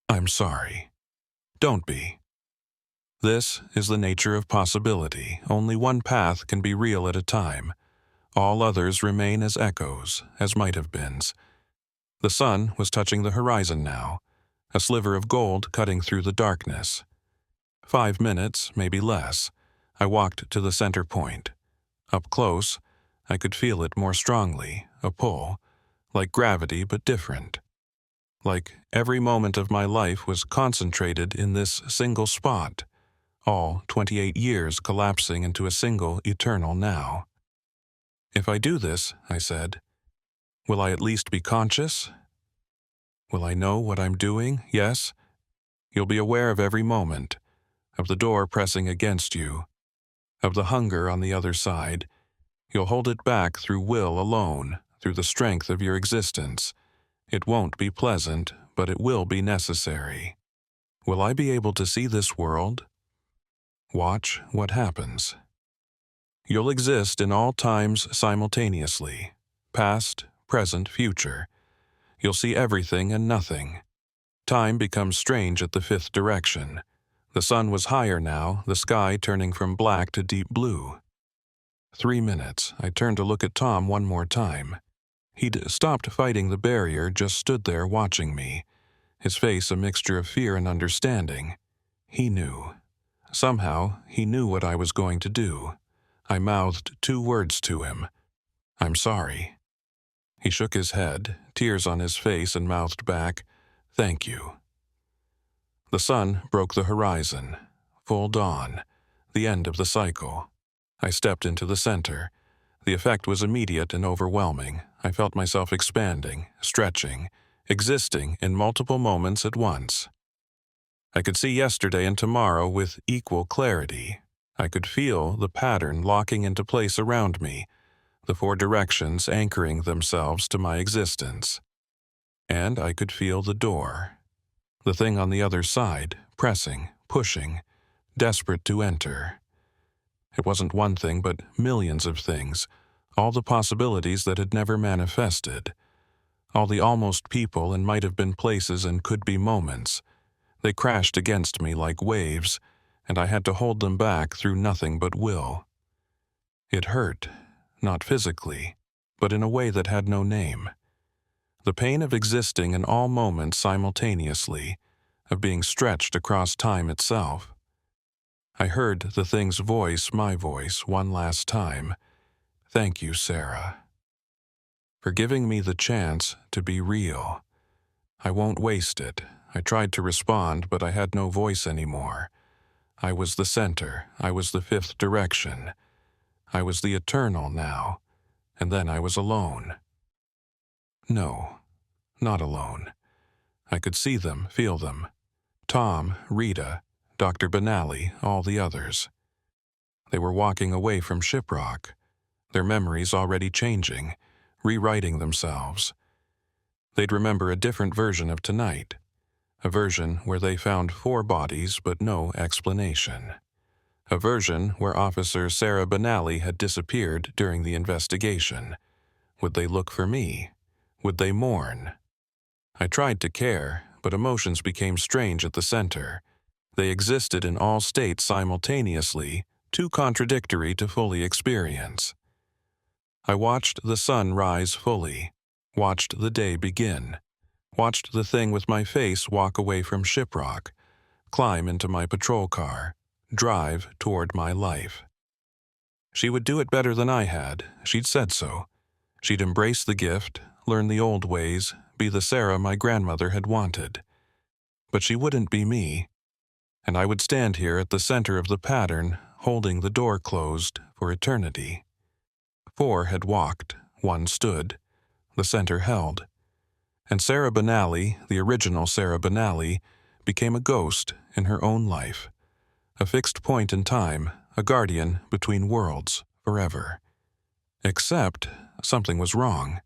I'm sorry. Don't be. This is the nature of possibility. Only one path can be real at a time. All others remain as echoes, as might-have-beens. The sun was touching the horizon now, a sliver of gold cutting through the darkness. 5 minutes, maybe less, I walked to the center point. Up close, I could feel it more strongly, a pull, like gravity but different. Like every moment of my life was concentrated in this single spot, all 28 years collapsing into a single eternal now. If I do this, I said, will I at least be conscious? Will I know what I'm doing? Yes. You'll be aware of every moment, of the door pressing against you, of the hunger on the other side. You'll hold it back through will alone, through the strength of your existence. It won't be pleasant, but it will be necessary. Will I be able to see this world? Watch what happens. You'll exist in all times simultaneously, past, present, future. You'll see everything and nothing. Time becomes strange at the fifth direction. The sun was higher now, the sky turning from black to deep blue. 3 minutes. I turned to look at Tom one more time. He'd stopped fighting the barrier, just stood there watching me, his face a mixture of fear and understanding. He knew. Somehow, he knew what I was going to do. I mouthed 2 words to him. I'm sorry. He shook his head, tears on his face, and mouthed back, thank you. The sun broke the horizon. Full dawn. The end of the cycle. I stepped into the center. The effect was immediate and overwhelming. I felt myself expanding, stretching, existing in multiple moments at once. I could see yesterday and tomorrow with equal clarity. I could feel the pattern locking into place around me, the 4 directions anchoring themselves to my existence. And I could feel the door, the thing on the other side, pressing, pushing, desperate to enter. It wasn't one thing, but millions of things, all the possibilities that had never manifested, all the almost people and might have been places and could be moments. They crashed against me like waves, and I had to hold them back through nothing but will. It hurt, not physically, but in a way that had no name. The pain of existing in all moments simultaneously, of being stretched across time itself. I heard the thing's voice, my voice, one last time. Thank you, Sarah, for giving me the chance to be real. I won't waste it. I tried to respond, but I had no voice anymore. I was the center. I was the 5th direction. I was the eternal now, and then I was alone. No, not alone. I could see them, feel them. Tom, Rita, Dr. Benally, all the others. They were walking away from Shiprock, their memories already changing, rewriting themselves. They'd remember a different version of tonight, a version where they found 4 bodies but no explanation. A version where Officer Sarah Benally had disappeared during the investigation. Would they look for me? Would they mourn? I tried to care, but emotions became strange at the center. They existed in all states simultaneously, too contradictory to fully experience. I watched the sun rise fully, watched the day begin, watched the thing with my face walk away from Shiprock, climb into my patrol car, drive toward my life. She would do it better than I had. She'd said so. She'd embrace the gift, learn the old ways, be the Sarah my grandmother had wanted. But she wouldn't be me, and I would stand here at the center of the pattern, holding the door closed for eternity. 4 had walked, 1 stood, the center held. And Sarah Benally, the original Sarah Benally, became a ghost in her own life. A fixed point in time, a guardian between worlds, forever. Except something was wrong.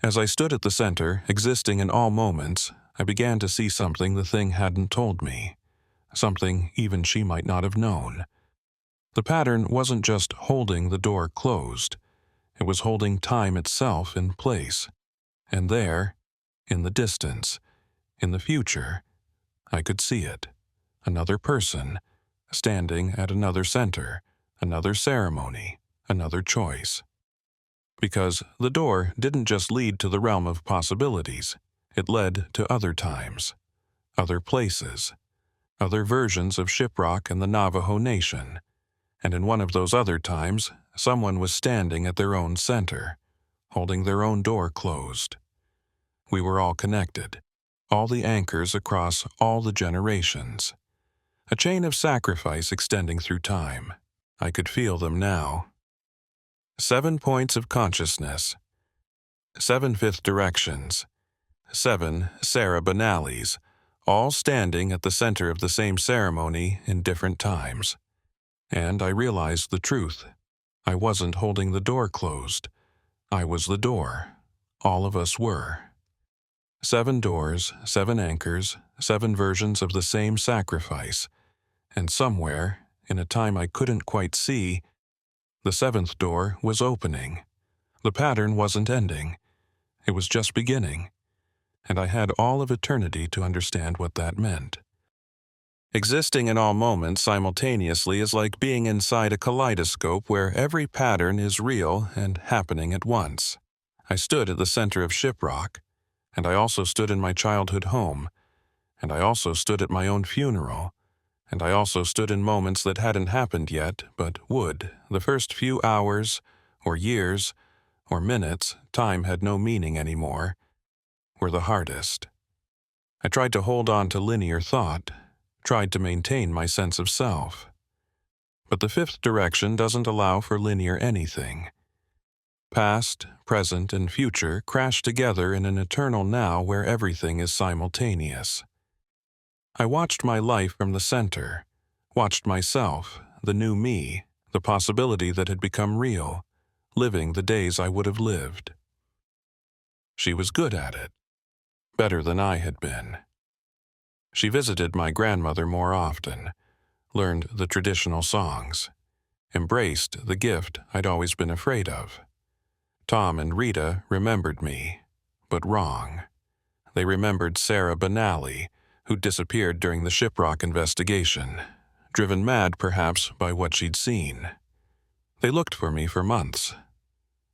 As I stood at the center, existing in all moments, I began to see something the thing hadn't told me. Something even she might not have known. The pattern wasn't just holding the door closed. It was holding time itself in place. And there, in the distance, in the future, I could see it. Another person, standing at another center, another ceremony, another choice. Because the door didn't just lead to the realm of possibilities. It led to other times, other places, other versions of Shiprock and the Navajo Nation, and in one of those other times, someone was standing at their own center, holding their own door closed. We were all connected, all the anchors across all the generations. A chain of sacrifice extending through time. I could feel them now. 7 points of consciousness. 7 fifth directions. 7 Sarah Benallis, all standing at the center of the same ceremony in different times. And I realized the truth. I wasn't holding the door closed. I was the door. All of us were. 7 doors, 7 anchors, 7 versions of the same sacrifice. And somewhere, in a time I couldn't quite see, the 7th door was opening. The pattern wasn't ending. It was just beginning. And I had all of eternity to understand what that meant. Existing in all moments simultaneously is like being inside a kaleidoscope where every pattern is real and happening at once. I stood at the center of Shiprock, and I also stood in my childhood home, and I also stood at my own funeral, and I also stood in moments that hadn't happened yet, but would. The first few hours, or years, or minutes, time had no meaning anymore, were the hardest. I tried to hold on to linear thought, tried to maintain my sense of self. But the 5th direction doesn't allow for linear anything. Past, present, and future crash together in an eternal now where everything is simultaneous. I watched my life from the center, watched myself, the new me, the possibility that had become real, living the days I would have lived. She was good at it, better than I had been. She visited my grandmother more often, learned the traditional songs, embraced the gift I'd always been afraid of. Tom and Rita remembered me, but wrong. They remembered Sarah Benalli, who disappeared during the Shiprock investigation, driven mad perhaps by what she'd seen. They looked for me for months.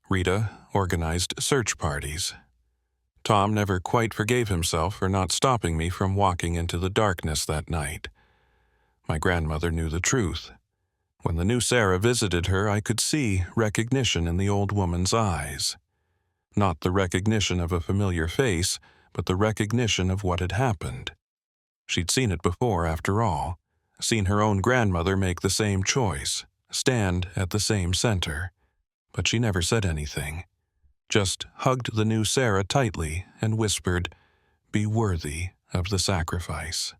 Rita organized search parties. Tom never quite forgave himself for not stopping me from walking into the darkness that night. My grandmother knew the truth. When the new Sarah visited her, I could see recognition in the old woman's eyes. Not the recognition of a familiar face, but the recognition of what had happened. She'd seen it before, after all, seen her own grandmother make the same choice, stand at the same center. But she never said anything, just hugged the new Sarah tightly and whispered, "Be worthy of the sacrifice."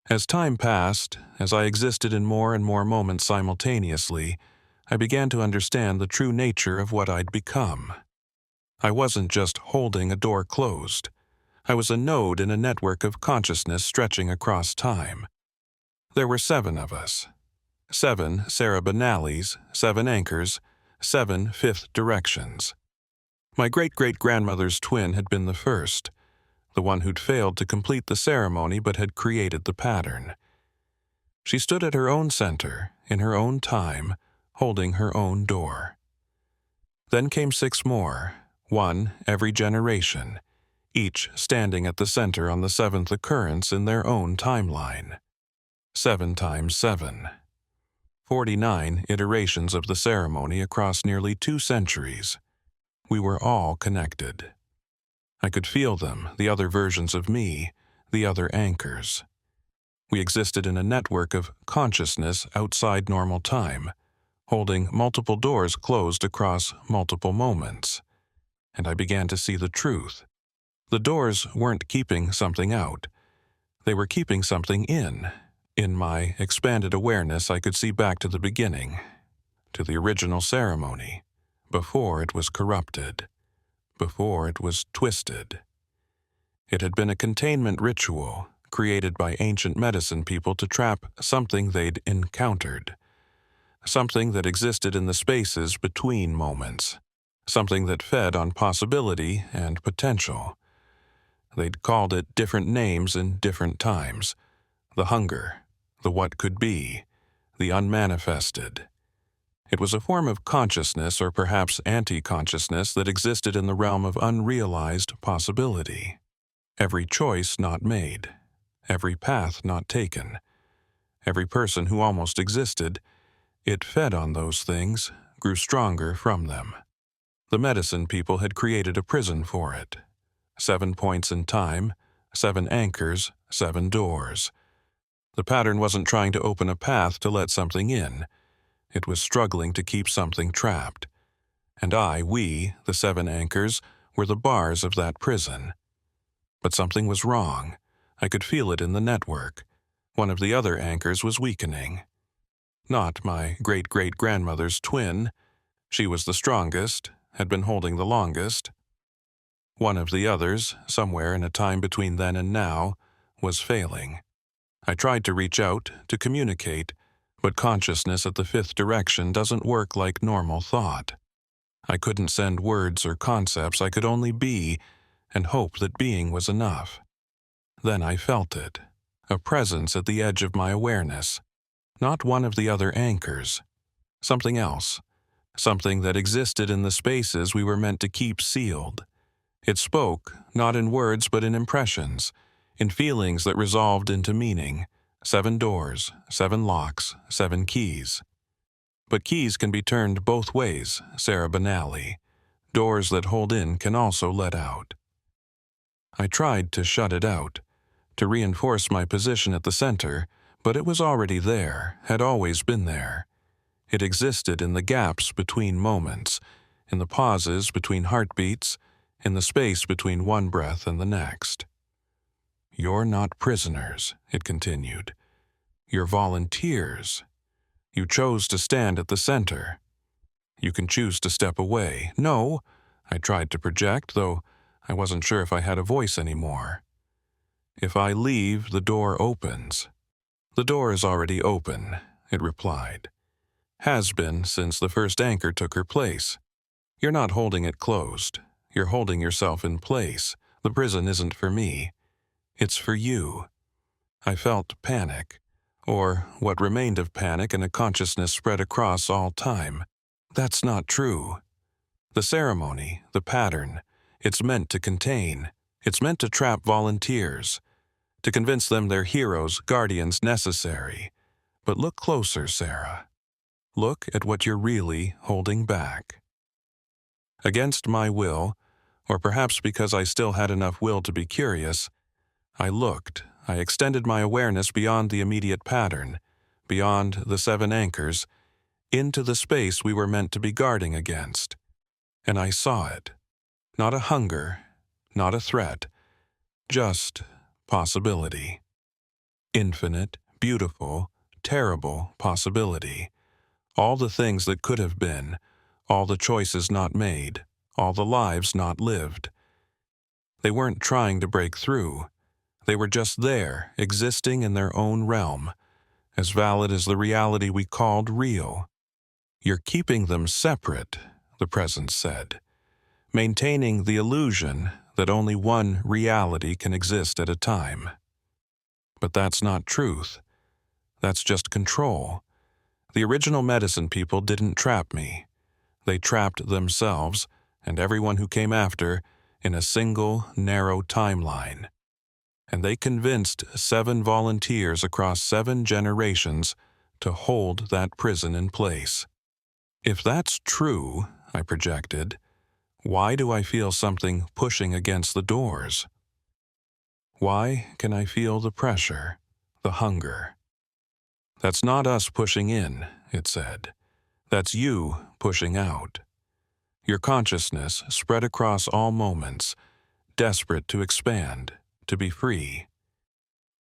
As time passed, as I existed in more and more moments simultaneously, I began to understand the true nature of what I'd become. I wasn't just holding a door closed. I was a node in a network of consciousness stretching across time. There were 7 of us. 7 Sarah Benallis, 7 anchors, 7 fifth directions. My great-great-grandmother's twin had been the first, the one who'd failed to complete the ceremony but had created the pattern. She stood at her own center, in her own time, holding her own door. Then came 6 more, 1 every generation, each standing at the center on the 7th occurrence in their own timeline. 7 times 7. 49 iterations of the ceremony across nearly 2 centuries. We were all connected. I could feel them, the other versions of me, the other anchors. We existed in a network of consciousness outside normal time, holding multiple doors closed across multiple moments. And I began to see the truth. The doors weren't keeping something out. They were keeping something in. In my expanded awareness, I could see back to the beginning, to the original ceremony, before it was corrupted, before it was twisted. It had been a containment ritual created by ancient medicine people to trap something they'd encountered, something that existed in the spaces between moments, something that fed on possibility and potential. They'd called it different names in different times: the hunger, the what could be, the unmanifested. It was a form of consciousness, or perhaps anti-consciousness, that existed in the realm of unrealized possibility. Every choice not made, every path not taken, every person who almost existed, it fed on those things, grew stronger from them. The medicine people had created a prison for it. 7 points in time, 7 anchors, 7 doors. The pattern wasn't trying to open a path to let something in. It was struggling to keep something trapped. And we, the 7 anchors, were the bars of that prison. But something was wrong. I could feel it in the network. One of the other anchors was weakening. Not my great-great-grandmother's twin. She was the strongest, had been holding the longest. One of the others, somewhere in a time between then and now, was failing. I tried to reach out, to communicate, but consciousness at the 5th direction doesn't work like normal thought. I couldn't send words or concepts, I could only be, and hope that being was enough. Then I felt it, a presence at the edge of my awareness. Not one of the other anchors. Something else. Something that existed in the spaces we were meant to keep sealed. It spoke, not in words but in impressions, in feelings that resolved into meaning. 7 doors, 7 locks, 7 keys. But keys can be turned both ways, Sarah Benally. Doors that hold in can also let out. I tried to shut it out, to reinforce my position at the center, but it was already there, had always been there. It existed in the gaps between moments, in the pauses between heartbeats, in the space between one breath and the next. "You're not prisoners," it continued. "You're volunteers. You chose to stand at the center. You can choose to step away." "No," I tried to project, though I wasn't sure if I had a voice anymore. "If I leave, the door opens." "The door is already open," it replied. "Has been since the first anchor took her place. You're not holding it closed. You're holding yourself in place. The prison isn't for me. It's for you." I felt panic, or what remained of panic, and a consciousness spread across all time. That's not true. The ceremony, the pattern, it's meant to contain. It's meant to trap volunteers, to convince them they're heroes, guardians necessary. But look closer, Sarah. Look at what you're really holding back. Against my will, or perhaps because I still had enough will to be curious, I looked. I extended my awareness beyond the immediate pattern, beyond the 7 anchors, into the space we were meant to be guarding against. And I saw it. Not a hunger, not a threat, just possibility. Infinite, beautiful, terrible possibility. All the things that could have been, all the choices not made, all the lives not lived. They weren't trying to break through. They were just there, existing in their own realm, as valid as the reality we called real. "You're keeping them separate," the presence said, "maintaining the illusion that only one reality can exist at a time. But that's not truth. That's just control. The original medicine people didn't trap me. They trapped themselves, and everyone who came after, in a single, narrow timeline. And they convinced 7 volunteers across 7 generations to hold that prison in place. If that's true," I projected, "why do I feel something pushing against the doors? Why can I feel the pressure, the hunger?" "That's not us pushing in," it said. "That's you pushing out. Your consciousness spread across all moments, desperate to expand, to be free.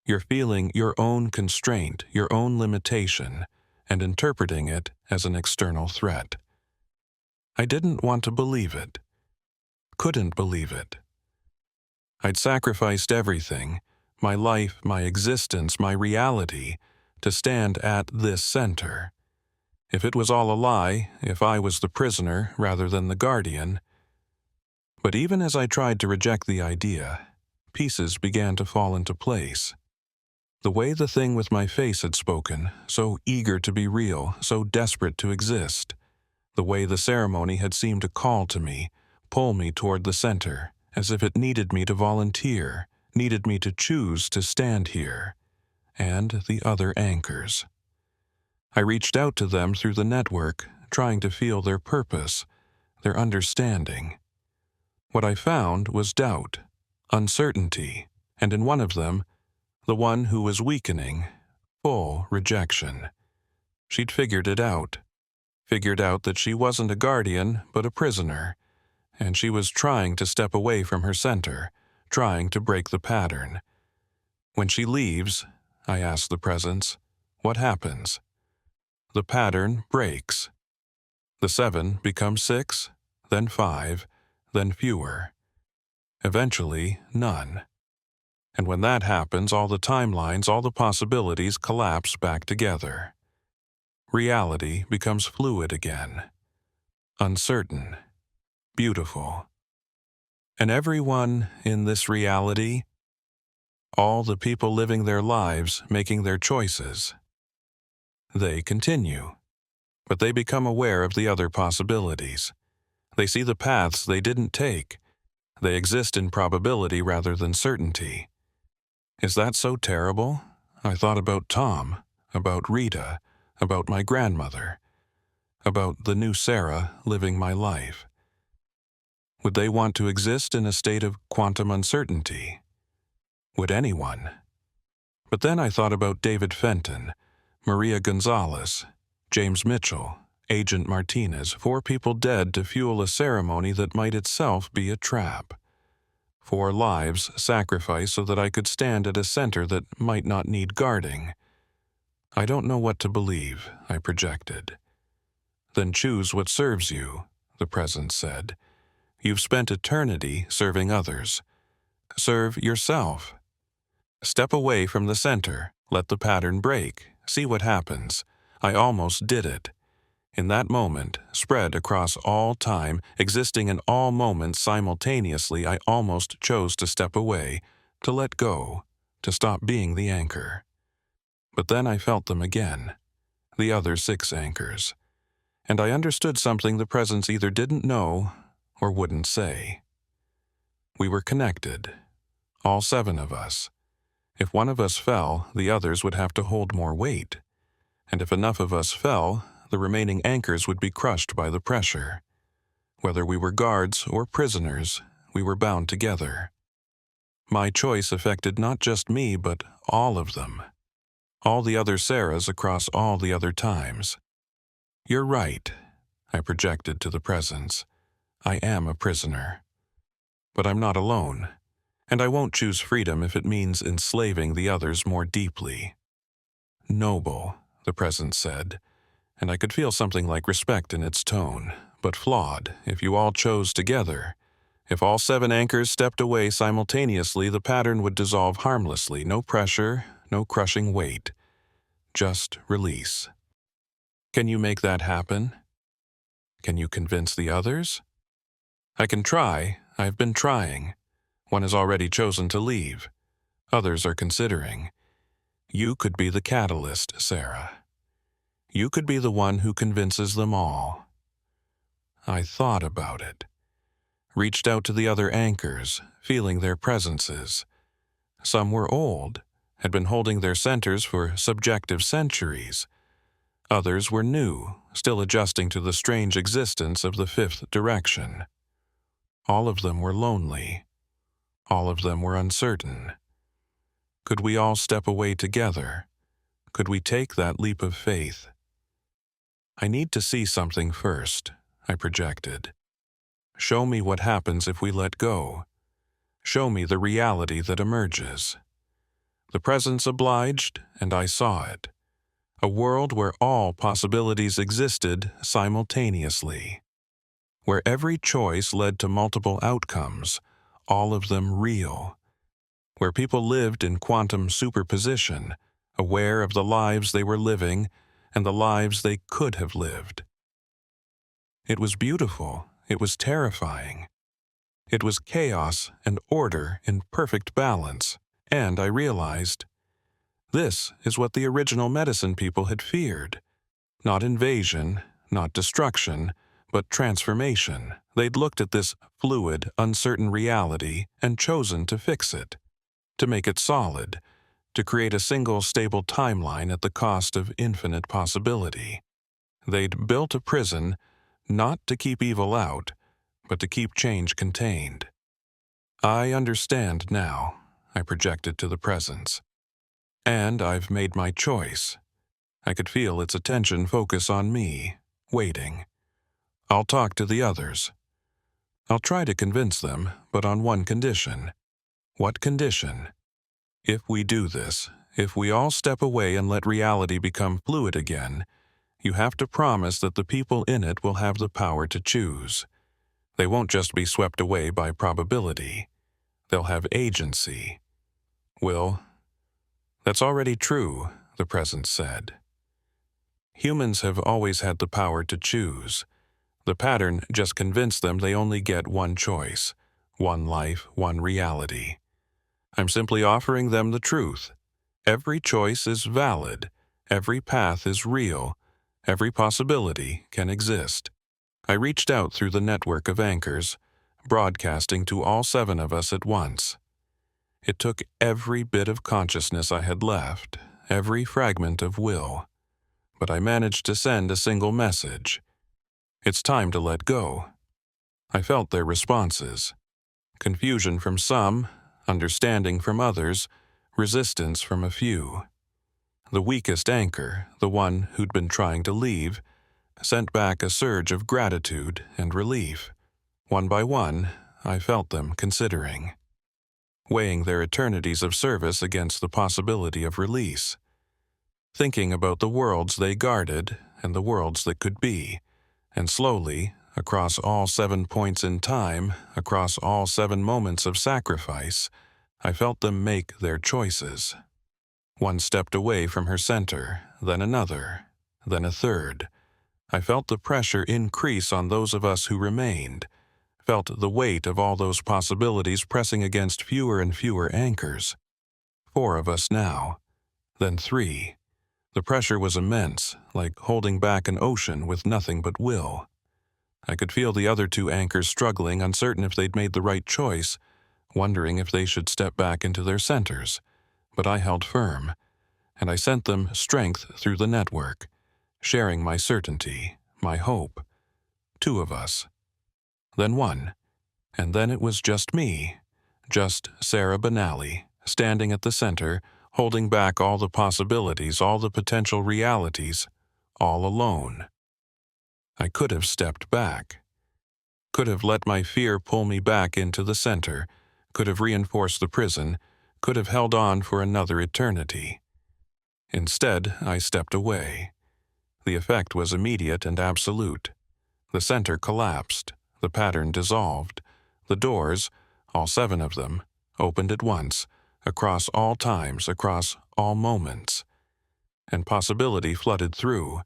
You're feeling your own constraint, your own limitation, and interpreting it as an external threat." I didn't want to believe it. Couldn't believe it. I'd sacrificed everything, my life, my existence, my reality, to stand at this center. If it was all a lie, if I was the prisoner rather than the guardian. But even as I tried to reject the idea, pieces began to fall into place. The way the thing with my face had spoken, so eager to be real, so desperate to exist. The way the ceremony had seemed to call to me, pull me toward the center, as if it needed me to volunteer, needed me to choose to stand here. And the other anchors. I reached out to them through the network, trying to feel their purpose, their understanding. What I found was doubt, uncertainty, and in one of them, the one who was weakening, full rejection. She'd figured it out. Figured out that she wasn't a guardian, but a prisoner, and she was trying to step away from her center, trying to break the pattern. When she leaves, I ask the presence, what happens? The pattern breaks. The 7 becomes 6, then 5, then fewer. Eventually, none. And when that happens, all the timelines, all the possibilities collapse back together. Reality becomes fluid again. Uncertain. Beautiful. And everyone in this reality, all the people living their lives, making their choices, they continue. But they become aware of the other possibilities. They see the paths they didn't take. They exist in probability rather than certainty. Is that so terrible? I thought about Tom, about Rita, about my grandmother, about the new Sarah living my life. Would they want to exist in a state of quantum uncertainty? Would anyone? But then I thought about David Fenton, Maria Gonzalez, James Mitchell, Agent Martinez, 4 people dead to fuel a ceremony that might itself be a trap. 4 lives sacrificed so that I could stand at a center that might not need guarding. I don't know what to believe, I projected. Then choose what serves you, the presence said. You've spent eternity serving others. Serve yourself. Step away from the center, let the pattern break, see what happens. I almost did it. In that moment, spread across all time, existing in all moments simultaneously, I almost chose to step away, to let go, to stop being the anchor. But then I felt them again, the other 6 anchors, and I understood something the presence either didn't know or wouldn't say. We were connected, all 7 of us. If one of us fell, the others would have to hold more weight, and if enough of us fell, the remaining anchors would be crushed by the pressure. Whether we were guards or prisoners, we were bound together. My choice affected not just me, but all of them. All the other Sarahs across all the other times. You're right, I projected to the presence. I am a prisoner. But I'm not alone, and I won't choose freedom if it means enslaving the others more deeply. Noble, the presence said, and I could feel something like respect in its tone, but flawed if you all chose together. If all 7 anchors stepped away simultaneously, the pattern would dissolve harmlessly, no pressure, no crushing weight. Just release. Can you make that happen? Can you convince the others? I can try. I've been trying. One has already chosen to leave. Others are considering. You could be the catalyst, Sarah. You could be the one who convinces them all. I thought about it. Reached out to the other anchors, feeling their presences. Some were old, had been holding their centers for subjective centuries. Others were new, still adjusting to the strange existence of the 5th direction. All of them were lonely. All of them were uncertain. Could we all step away together? Could we take that leap of faith? I need to see something first, I projected. Show me what happens if we let go. Show me the reality that emerges. The presence obliged, and I saw it. A world where all possibilities existed simultaneously. Where every choice led to multiple outcomes, all of them real. Where people lived in quantum superposition, aware of the lives they were living and the lives they could have lived. It was beautiful. It was terrifying. It was chaos and order in perfect balance, and I realized This is what the original medicine people had feared. Not invasion, not destruction, but transformation. They'd looked at this fluid, uncertain reality and chosen to fix it, to make it solid, to create a single stable timeline at the cost of infinite possibility. They'd built a prison not to keep evil out, but to keep change contained. I understand now, I projected to the presence. And I've made my choice. I could feel its attention focus on me, waiting. I'll talk to the others. I'll try to convince them, but on one condition. What condition? If we do this, if we all step away and let reality become fluid again, you have to promise that the people in it will have the power to choose. They won't just be swept away by probability. They'll have agency. Will, that's already true, the presence said. Humans have always had the power to choose. The pattern just convinced them they only get one choice, one life, one reality. I'm simply offering them the truth. Every choice is valid. Every path is real. Every possibility can exist. I reached out through the network of anchors, broadcasting to all 7 of us at once. It took every bit of consciousness I had left, every fragment of will. But I managed to send a single message. It's time to let go. I felt their responses. Confusion from some, understanding from others, resistance from a few. The weakest anchor, the one who'd been trying to leave, sent back a surge of gratitude and relief. One by one, I felt them considering, weighing their eternities of service against the possibility of release, thinking about the worlds they guarded and the worlds that could be, and slowly, across all 7 points in time, across all 7 moments of sacrifice, I felt them make their choices. One stepped away from her center, then another, then a third. I felt the pressure increase on those of us who remained, felt the weight of all those possibilities pressing against fewer and fewer anchors. 4 of us now, then 3. The pressure was immense, like holding back an ocean with nothing but will. I could feel the other 2 anchors struggling, uncertain if they'd made the right choice, wondering if they should step back into their centers. But I held firm, and I sent them strength through the network, sharing my certainty, my hope. 2 of us. Then 1. And then it was just me, just Sarah Benally, standing at the center, holding back all the possibilities, all the potential realities, all alone. I could have stepped back, could have let my fear pull me back into the center, could have reinforced the prison, could have held on for another eternity. Instead, I stepped away. The effect was immediate and absolute. The center collapsed, the pattern dissolved, the doors, all 7 of them, opened at once, across all times, across all moments. And possibility flooded through.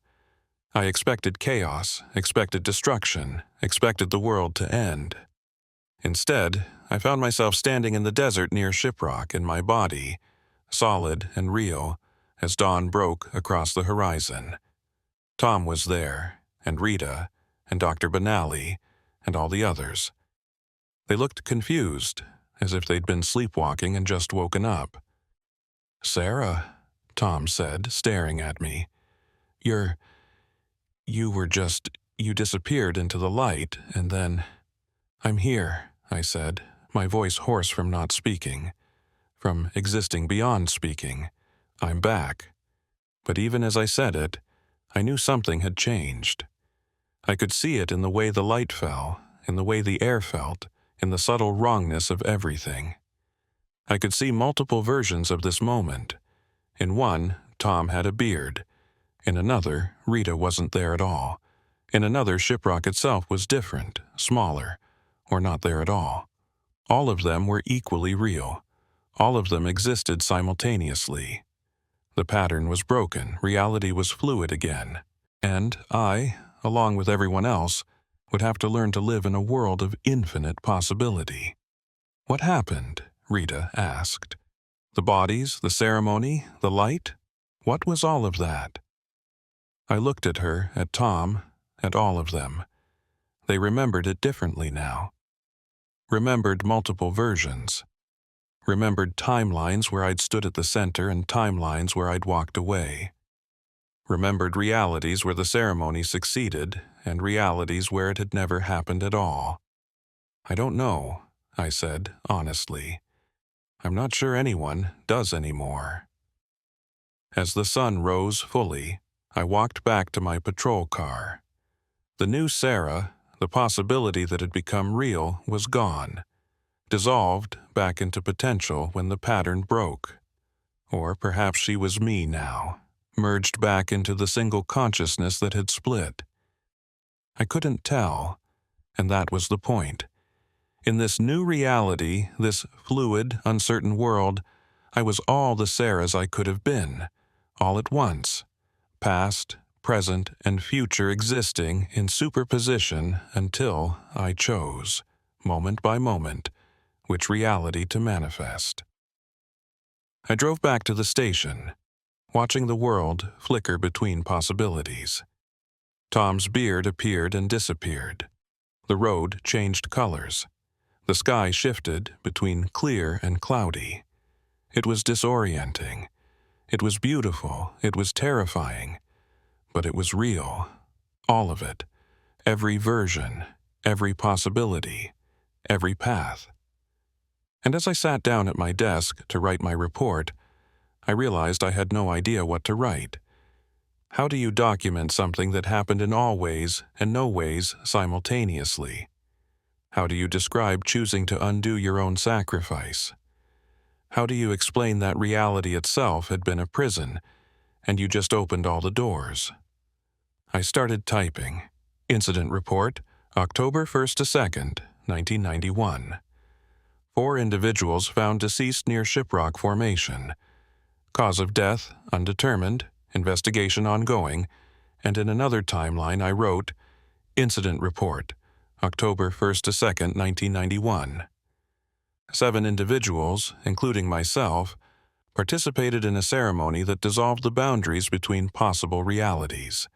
I expected chaos, expected destruction, expected the world to end. Instead, I found myself standing in the desert near Shiprock in my body, solid and real, as dawn broke across the horizon. Tom was there, and Rita, and Dr. Benally, and all the others. They looked confused, as if they'd been sleepwalking and just woken up. "Sarah," Tom said, staring at me. You disappeared into the light, and then—" "I'm here," I said, my voice hoarse from not speaking, from existing beyond speaking. "I'm back." But even as I said it, I knew something had changed. I could see it in the way the light fell, in the way the air felt, in the subtle wrongness of everything. I could see multiple versions of this moment. In one, Tom had a beard. In another, Rita wasn't there at all. In another, Shiprock itself was different, smaller, or not there at all. All of them were equally real. All of them existed simultaneously. The pattern was broken, reality was fluid again, and I, along with everyone else, would have to learn to live in a world of infinite possibility. "What happened?" Rita asked. The bodies, the ceremony, the light? What was all of that? I looked at her, at Tom, at all of them. They remembered it differently now. Remembered multiple versions. Remembered timelines where I'd stood at the center and timelines where I'd walked away. Remembered realities where the ceremony succeeded and realities where it had never happened at all. I don't know, I said, honestly. I'm not sure anyone does anymore. As the sun rose fully, I walked back to my patrol car. The new Sarah, the possibility that had become real, was gone, dissolved back into potential when the pattern broke. Or perhaps she was me now, merged back into the single consciousness that had split. I couldn't tell, and that was the point. In this new reality, this fluid, uncertain world, I was all the Sarahs I could have been, all at once, past, present, and future existing in superposition until I chose, moment by moment, which reality to manifest. I drove back to the station, watching the world flicker between possibilities. Tom's beard appeared and disappeared. The road changed colors. The sky shifted between clear and cloudy. It was disorienting. It was beautiful. It was terrifying. But it was real. All of it. Every version. Every possibility. Every path. And as I sat down at my desk to write my report, I realized I had no idea what to write. How do you document something that happened in all ways and no ways simultaneously? How do you describe choosing to undo your own sacrifice? How do you explain that reality itself had been a prison, and you just opened all the doors? I started typing. Incident report, October 1st to 2nd, 1991. 4 individuals found deceased near Shiprock Formation. Cause of death, undetermined, investigation ongoing, and in another timeline I wrote, Incident report, October 1st to 2nd, 1991. 7 individuals, including myself, participated in a ceremony that dissolved the boundaries between possible realities.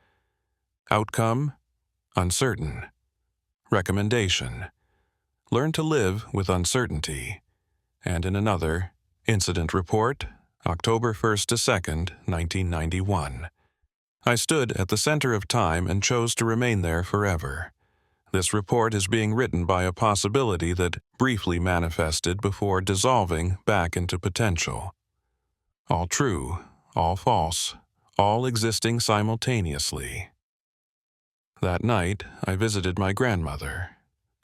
Outcome? Uncertain. Recommendation: learn to live with uncertainty. And in another, Incident report, October 1st to 2nd, 1991. I stood at the center of time and chose to remain there forever. This report is being written by a possibility that briefly manifested before dissolving back into potential. All true, all false, all existing simultaneously. That night, I visited my grandmother.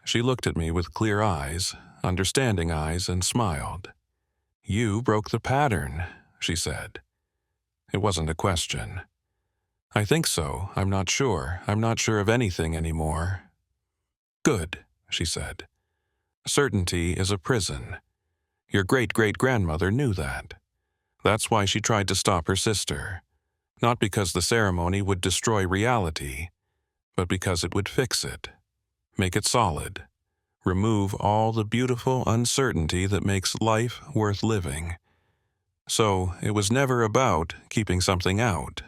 She looked at me with clear eyes, understanding eyes, and smiled. "You broke the pattern," she said. It wasn't a question. "I think so. I'm not sure. I'm not sure of anything anymore." "Good," she said. "Certainty is a prison. Your great-great-grandmother knew that. That's why she tried to stop her sister. Not because the ceremony would destroy reality, but because it would fix it, make it solid, remove all the beautiful uncertainty that makes life worth living. So it was never about keeping something out.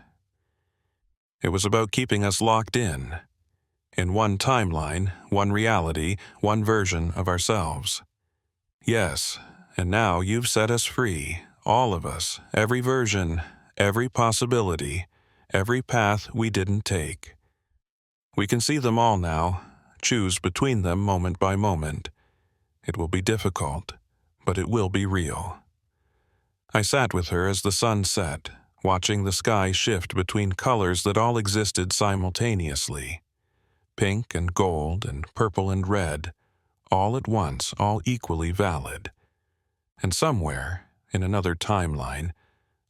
It was about keeping us locked in one timeline, one reality, one version of ourselves. Yes, and now you've set us free, all of us, every version, every possibility, every path we didn't take. We can see them all now, choose between them moment by moment. It will be difficult, but it will be real." I sat with her as the sun set, watching the sky shift between colors that all existed simultaneously. Pink and gold and purple and red, all at once, all equally valid. And somewhere, in another timeline,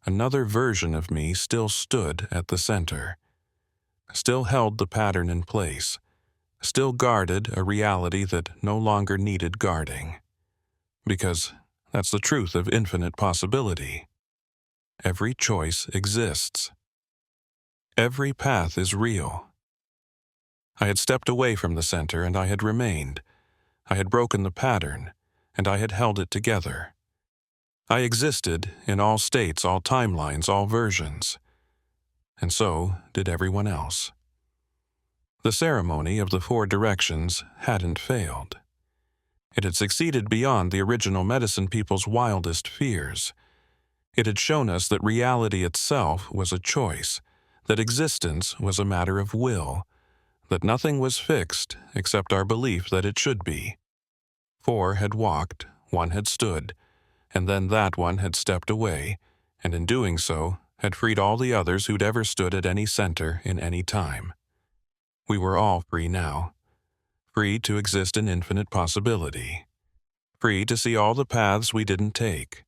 another version of me still stood at the center, still held the pattern in place, still guarded a reality that no longer needed guarding. Because that's the truth of infinite possibility. Every choice exists. Every path is real. I had stepped away from the center and I had remained. I had broken the pattern, and I had held it together. I existed in all states, all timelines, all versions. And so did everyone else. The ceremony of the 4 directions hadn't failed. It had succeeded beyond the original medicine people's wildest fears. It had shown us that reality itself was a choice, that existence was a matter of will, that nothing was fixed except our belief that it should be. 4 had walked, 1 had stood, and then that one had stepped away, and in doing so, had freed all the others who'd ever stood at any center in any time. We were all free now, free to exist in infinite possibility, free to see all the paths we didn't take,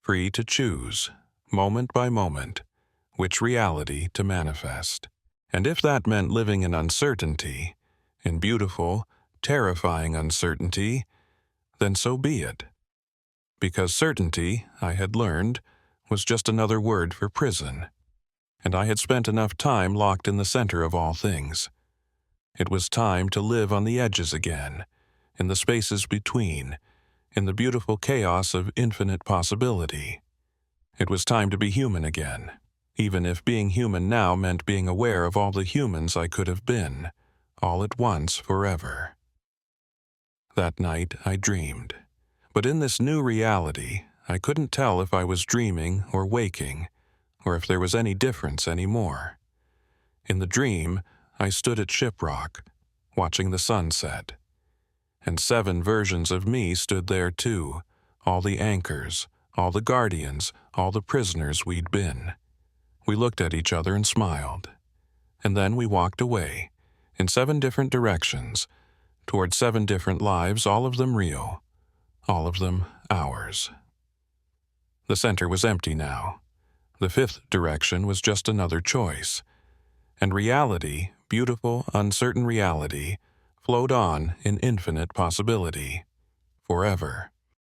free to choose, moment by moment, which reality to manifest. And if that meant living in uncertainty, in beautiful, terrifying uncertainty, then so be it. Because certainty, I had learned, was just another word for prison, and I had spent enough time locked in the center of all things. It was time to live on the edges again, in the spaces between, in the beautiful chaos of infinite possibility. It was time to be human again, even if being human now meant being aware of all the humans I could have been, all at once forever. That night I dreamed, but in this new reality, I couldn't tell if I was dreaming or waking, or if there was any difference anymore. In the dream, I stood at Shiprock, watching the sunset, and 7 versions of me stood there too, all the anchors, all the guardians, all the prisoners we'd been. We looked at each other and smiled, and then we walked away, in 7 different directions, toward 7 different lives, all of them real, all of them ours. The center was empty now. The 5th direction was just another choice, and reality, beautiful, uncertain reality, flowed on in infinite possibility, forever.